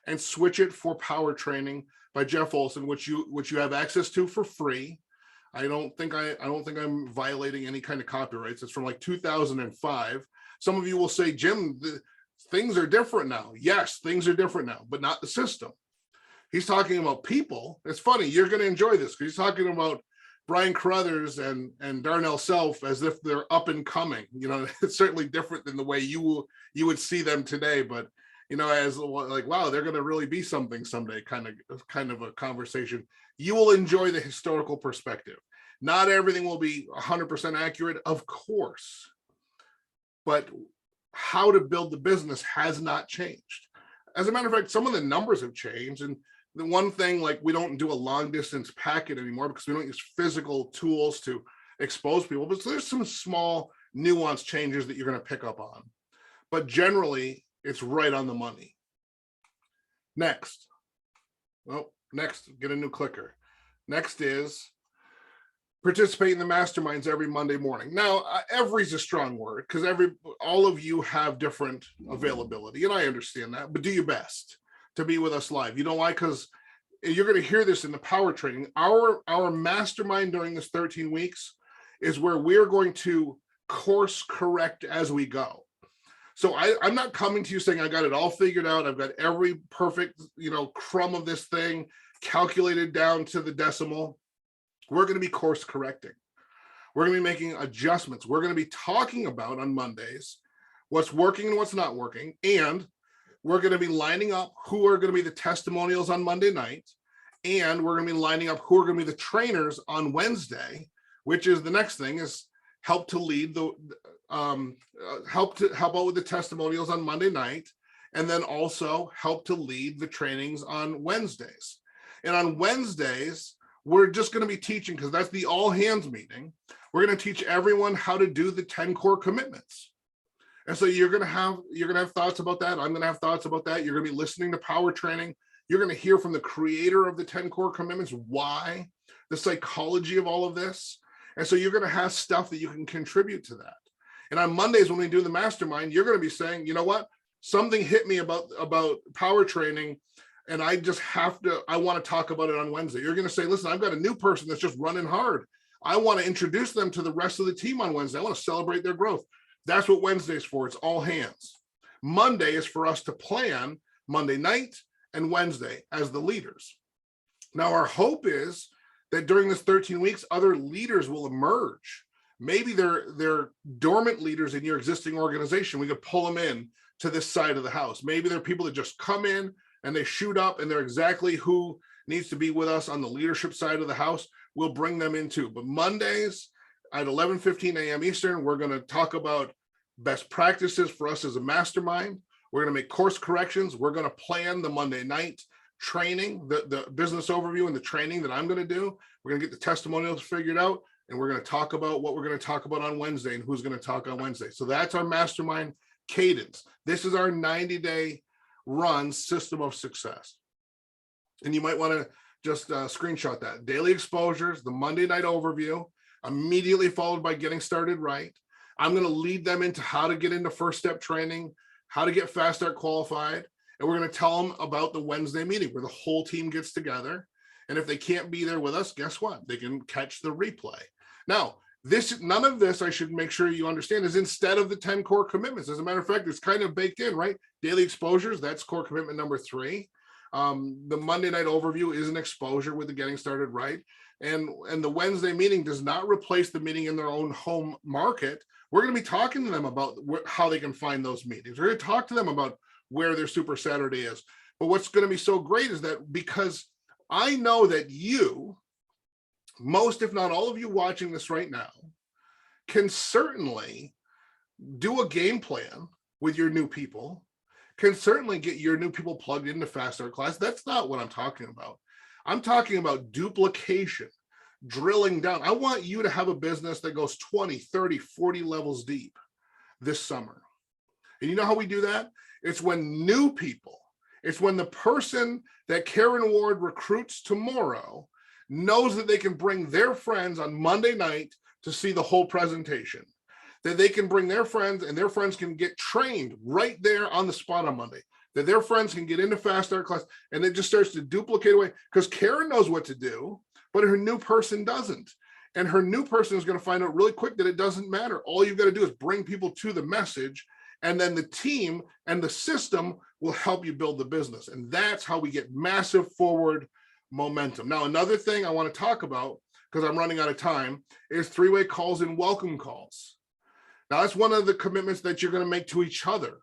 and switch it for Power Training by Jeff Olson, which you have access to for free. I don't think I'm violating any kind of copyrights. It's from like 2005. Some of you will say, Jim, things are different now. Yes, things are different now, but not the system. He's talking about people. It's funny, you're going to enjoy this because he's talking about Brian Carruthers and Darnell Self as if they're up and coming. It's certainly different than the way you would see them today, but as like, wow, they're going to really be something someday, kind of a conversation. You will enjoy the historical perspective. Not everything will be 100% accurate, of course, but how to build the business has not changed. As a matter of fact, some of the numbers have changed. And the one thing, like, we don't do a long distance packet anymore because we don't use physical tools to expose people, but there's some small nuance changes that you're going to pick up on. But generally, it's right on the money. Next. Well, next, get a new clicker. Next is participate in the masterminds every Monday morning. Now, every's a strong word because all of you have different availability, and I understand that, but do your best to be with us live. You know why? Because you're going to hear this in the power training. Our mastermind during this 13 weeks is where we're going to course correct as we go. So I'm not coming to you saying I got it all figured out. I've got every perfect, crumb of this thing calculated down to the decimal. We're going to be course correcting. We're going to be making adjustments. We're going to be talking about on Mondays what's working and what's not working. And we're going to be lining up who are going to be the testimonials on Monday night. And we're going to be lining up who are going to be the trainers on Wednesday, which is the next thing is help out with the testimonials on Monday night, and then also help to lead the trainings on Wednesdays. And on Wednesdays, we're just going to be teaching, because that's the all hands meeting. We're going to teach everyone how to do the 10 core commitments. And so you're going to have thoughts about that. I'm going to have thoughts about that. You're going to be listening to power training. You're going to hear from the creator of the 10 core commitments, why, the psychology of all of this. And so you're going to have stuff that you can contribute to that. And on Mondays, when we do the mastermind, you're going to be saying, you know what, something hit me about power training, and I want to talk about it on Wednesday. You're going to say, listen, I've got a new person that's just running hard. I want to introduce them to the rest of the team on Wednesday. I want to celebrate their growth. That's what Wednesday's for. It's all hands. Monday is for us to plan Monday night and Wednesday as the leaders. Now, our hope is that during this 13 weeks, other leaders will emerge. Maybe they're dormant leaders in your existing organization. We could pull them in to this side of the house. Maybe they're people that just come in and they shoot up and they're exactly who needs to be with us on the leadership side of the house. We'll bring them in too. But Mondays at 11:15 a.m. Eastern, we're going to talk about best practices for us as a mastermind. We're going to make course corrections. We're going to plan the Monday night training, the business overview and the training that I'm going to do. We're going to get the testimonials figured out, and we're going to talk about what we're going to talk about on Wednesday and who's going to talk on Wednesday. So that's our mastermind cadence. This is our 90-day run system of success. And you might want to just screenshot that. Daily exposures, the Monday night overview, immediately followed by getting started right. I'm going to lead them into how to get into first step training, how to get fast start qualified. And we're going to tell them about the Wednesday meeting where the whole team gets together. And if they can't be there with us, guess what? They can catch the replay. Now, none of this, I should make sure you understand, is instead of the 10 core commitments. As a matter of fact, it's kind of baked in, right? Daily exposures, that's core commitment number 3. The Monday night overview is an exposure with the getting started right. And the Wednesday meeting does not replace the meeting in their own home market. We're going to be talking to them about how they can find those meetings. We're going to talk to them about where their Super Saturday is. But what's going to be so great is that because I know that you, most if not all of you watching this right now, can certainly do a game plan with your new people, can certainly get your new people plugged into Fast Start class. That's not what I'm talking about. I'm talking about duplication, drilling down. I want you to have a business that goes 20, 30, 40 levels deep this summer. And you know how we do that? It's when new people, it's when the person that Karen Ward recruits tomorrow knows that they can bring their friends on Monday night to see the whole presentation, that they can bring their friends and their friends can get trained right there on the spot on Monday, that their friends can get into Fast Start class, and it just starts to duplicate away because Karen knows what to do, but her new person doesn't. And her new person is going to find out really quick that it doesn't matter. All you've got to do is bring people to the message, and then the team and the system will help you build the business. And that's how we get massive forward momentum. Now, another thing I want to talk about, because I'm running out of time, is 3-way calls and welcome calls. Now, that's one of the commitments that you're going to make to each other.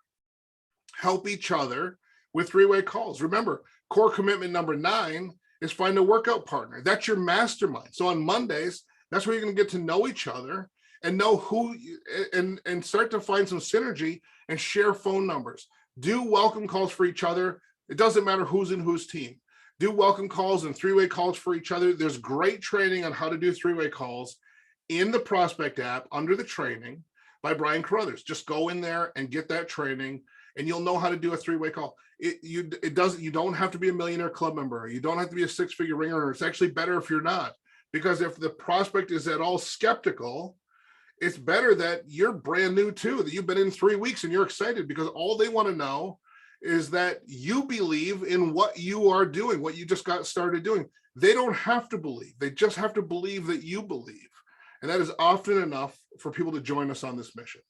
Help each other with 3-way calls. Remember, core commitment number 9 is find a workout partner. That's your mastermind. So on Mondays, that's where you're going to get to know each other and know who, and start to find some synergy and share phone numbers. Do welcome calls for each other. It doesn't matter who's in whose team. Do welcome calls and 3-way calls for each other. There's great training on how to do 3-way calls in the Prospect app under the training by Brian Carruthers. Just go in there and get that training, and you'll know how to do a three-way call. You don't have to be a Millionaire Club member. You don't have to be a six-figure ring earner. It's actually better if you're not, because if the prospect is at all skeptical, it's better that you're brand new too, that you've been in 3 weeks and you're excited, because all they want to know is that you believe in what you are doing, what you just got started doing. They don't have to believe. They just have to believe that you believe. And that is often enough for people to join us on this mission.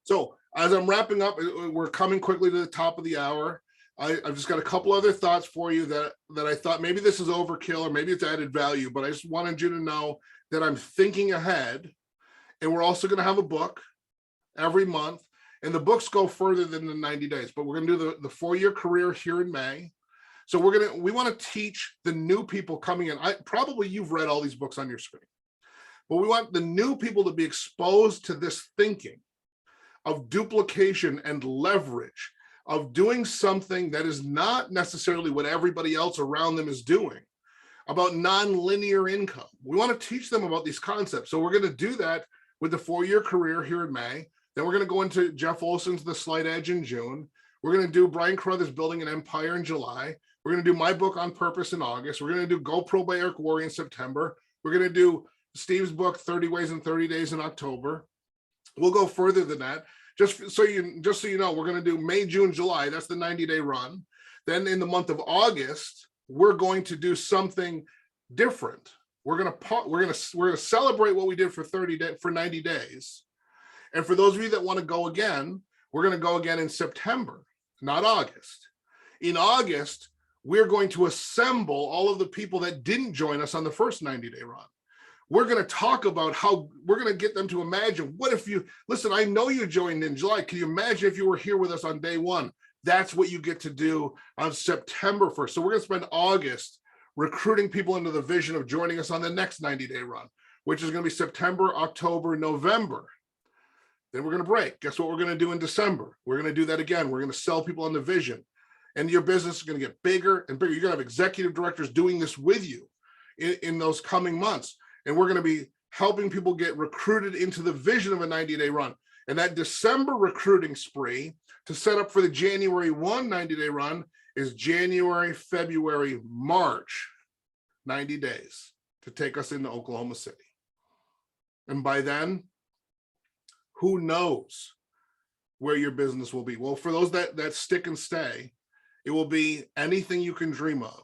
So as I'm wrapping up, we're coming quickly to the top of the hour. I've just got a couple other thoughts for you that I thought maybe this is overkill or maybe it's added value, but I just wanted you to know that I'm thinking ahead. And we're also going to have a book every month. And the books go further than the 90 days, but we're going to do the 4-year career here in May. So we want to teach the new people coming in. Probably you've read all these books on your screen, but we want the new people to be exposed to this thinking of duplication and leverage, of doing something that is not necessarily what everybody else around them is doing, about nonlinear income. We want to teach them about these concepts. So we're going to do that with the 4-year career here in May. Then we're going to go into Jeff Olson's The Slight Edge in June. We're going to do Brian Carruthers' Building an Empire in July. We're going to do my book On Purpose in August. We're going to do GoPro by Eric Worre in September. We're going to do Steve's book, 30 Ways in 30 Days in October. We'll go further than that. Just so you know, we're going to do May, June, July. That's the 90-day run. Then in the month of August, we're going to do something different. We're going to celebrate what we did for 90 days. And for those of you that want to go again, we're going to go again in September, not August. In August, we're going to assemble all of the people that didn't join us on the first 90-day run. We're going to talk about how we're going to get them to imagine, what if you, listen, I know you joined in July. Can you imagine if you were here with us on day one? That's what you get to do on September 1st. So we're going to spend August recruiting people into the vision of joining us on the next 90-day run, which is going to be September, October, November. Then we're going to break. Guess what we're going to do in December? We're going to do that again. We're going to sell people on the vision. And your business is going to get bigger and bigger. You're going to have executive directors doing this with you in those coming months. And we're going to be helping people get recruited into the vision of a 90-day run. And that December recruiting spree to set up for the January 1 90-day run is January, February, March, 90 days to take us into Oklahoma City. And by then, who knows where your business will be? Well, for those that stick and stay, it will be anything you can dream of.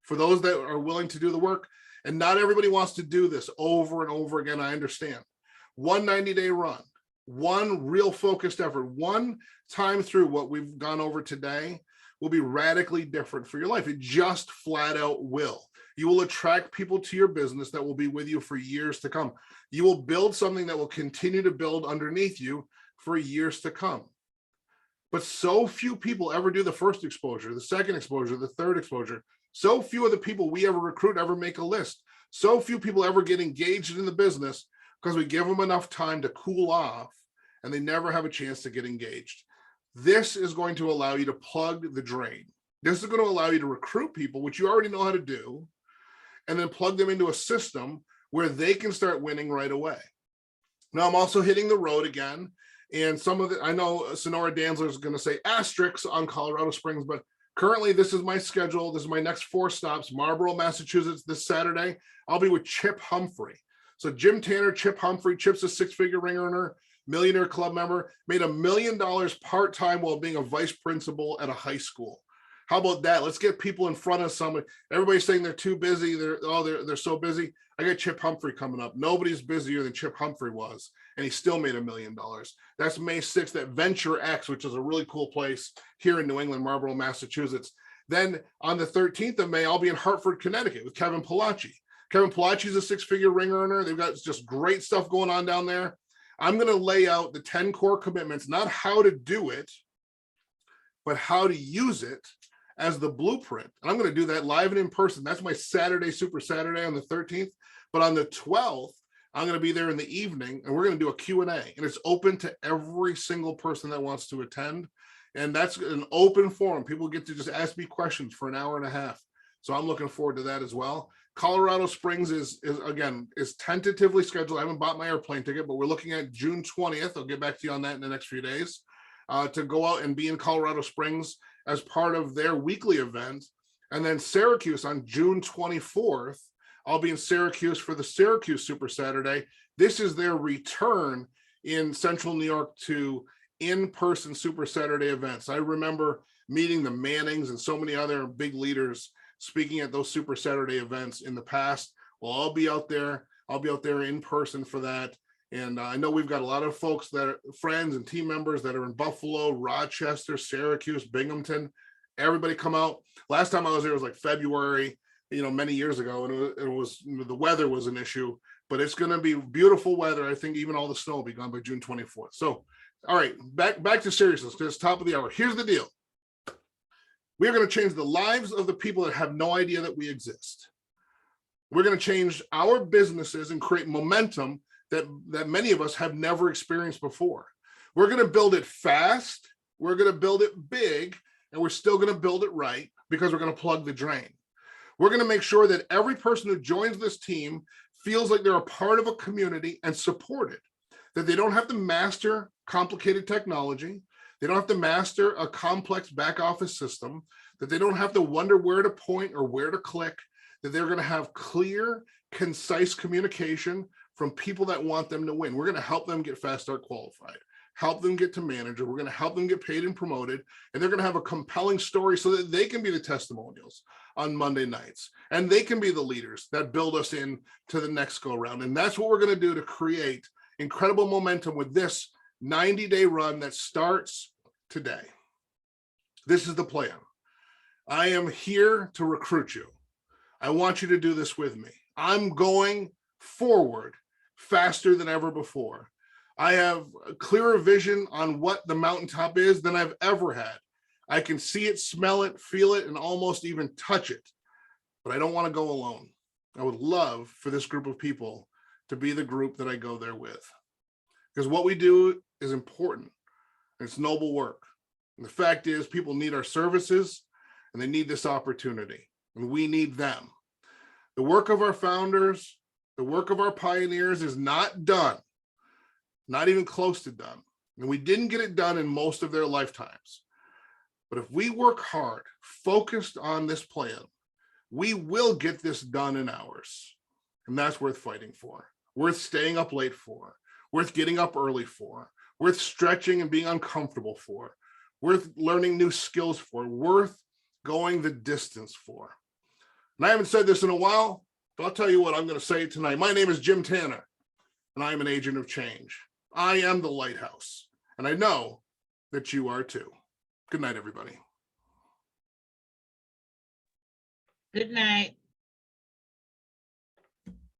For those that are willing to do the work, and not everybody wants to do this over and over again, I understand. One 90-day run, one real focused effort, one time through what we've gone over today will be radically different for your life. It just flat out will. You will attract people to your business that will be with you for years to come. You will build something that will continue to build underneath you for years to come. But so few people ever do the first exposure, the second exposure, the third exposure. So few of the people we ever recruit ever make a list. So few people ever get engaged in the business because we give them enough time to cool off and they never have a chance to get engaged. This is going to allow you to plug the drain. This is going to allow you to recruit people, which you already know how to do, and then plug them into a system where they can start winning right away. Now I'm also hitting the road again. And I know Sonora Danzler is going to say asterisks on Colorado Springs, but currently this is my schedule. This is my next 4 stops, Marlboro, Massachusetts, this Saturday. I'll be with Chip Humphrey. So Jim Tanner, Chip Humphrey. Chip's a 6-figure ring earner, Millionaire Club member, made $1 million part-time while being a vice principal at a high school. How about that? Let's get people in front of someone. Everybody's saying they're too busy. They're so busy. I got Chip Humphrey coming up. Nobody's busier than Chip Humphrey was, and he still made $1 million. That's May 6th at Venture X, which is a really cool place here in New England, Marlboro, Massachusetts. Then on the 13th of May, I'll be in Hartford, Connecticut with Kevin Polacci. Kevin Polacci is a 6-figure ring earner. They've got just great stuff going on down there. I'm going to lay out the 10 core commitments, not how to do it, but how to use it as the blueprint. And I'm going to do that live and in person. That's my Saturday, Super Saturday on the 13th. But on the 12th, I'm going to be there in the evening and we're going to do a Q&A, and it's open to every single person that wants to attend. And that's an open forum. People get to just ask me questions for an hour and a half. So I'm looking forward to that as well. Colorado Springs is tentatively scheduled. I haven't bought my airplane ticket, but we're looking at June 20th. I'll get back to you on that in the next few days, to go out and be in Colorado Springs as part of their weekly event. And then Syracuse on June 24th, I'll be in Syracuse for the Syracuse Super Saturday. This is their return in Central New York to in-person Super Saturday events. I remember meeting the Mannings and so many other big leaders speaking at those Super Saturday events in the past. Well, I'll be out there in person for that. And I know we've got a lot of folks that are friends and team members that are in Buffalo, Rochester, Syracuse, Binghamton. Everybody come out. Last time I was there was like February, many years ago, and it was the weather was an issue, but it's going to be beautiful weather. I think even all the snow will be gone by June 24th. So, all right, back to seriousness, because it's top of the hour. Here's the deal. We're going to change the lives of the people that have no idea that we exist. We're going to change our businesses and create momentum that many of us have never experienced before. We're going to build it fast. We're going to build it big, and we're still going to build it right, because we're going to plug the drain. We're going to make sure that every person who joins this team feels like they're a part of a community and supported, that they don't have to master complicated technology. They don't have to master a complex back office system, that they don't have to wonder where to point or where to click, that they're going to have clear, concise communication from people that want them to win. We're going to help them get Fast Start qualified, help them get to manager. We're going to help them get paid and promoted, and they're going to have a compelling story so that they can be the testimonials on Monday nights, and they can be the leaders that build us in to the next go round. And that's what we're going to do to create incredible momentum with this 90-day run that starts today. This is the plan. I am here to recruit you. I want you to do this with me. I'm going forward faster than ever before. I have a clearer vision on what the mountaintop is than I've ever had. I can see it, smell it, feel it, and almost even touch it. But I don't want to go alone. I would love for this group of people to be the group that I go there with. Because what we do is important. It's noble work. And the fact is, people need our services, and they need this opportunity, and we need them. The work of our founders, the work of our pioneers is not done, not even close to done. And we didn't get it done in most of their lifetimes. But if we work hard, focused on this plan, we will get this done in hours. And that's worth fighting for, worth staying up late for, worth getting up early for, worth stretching and being uncomfortable for, worth learning new skills for, worth going the distance for. And I haven't said this in a while, but I'll tell you what I'm going to say tonight. My name is Jim Tanner, and I am an agent of change. I am the lighthouse, and I know that you are too. Good night, everybody. Good night.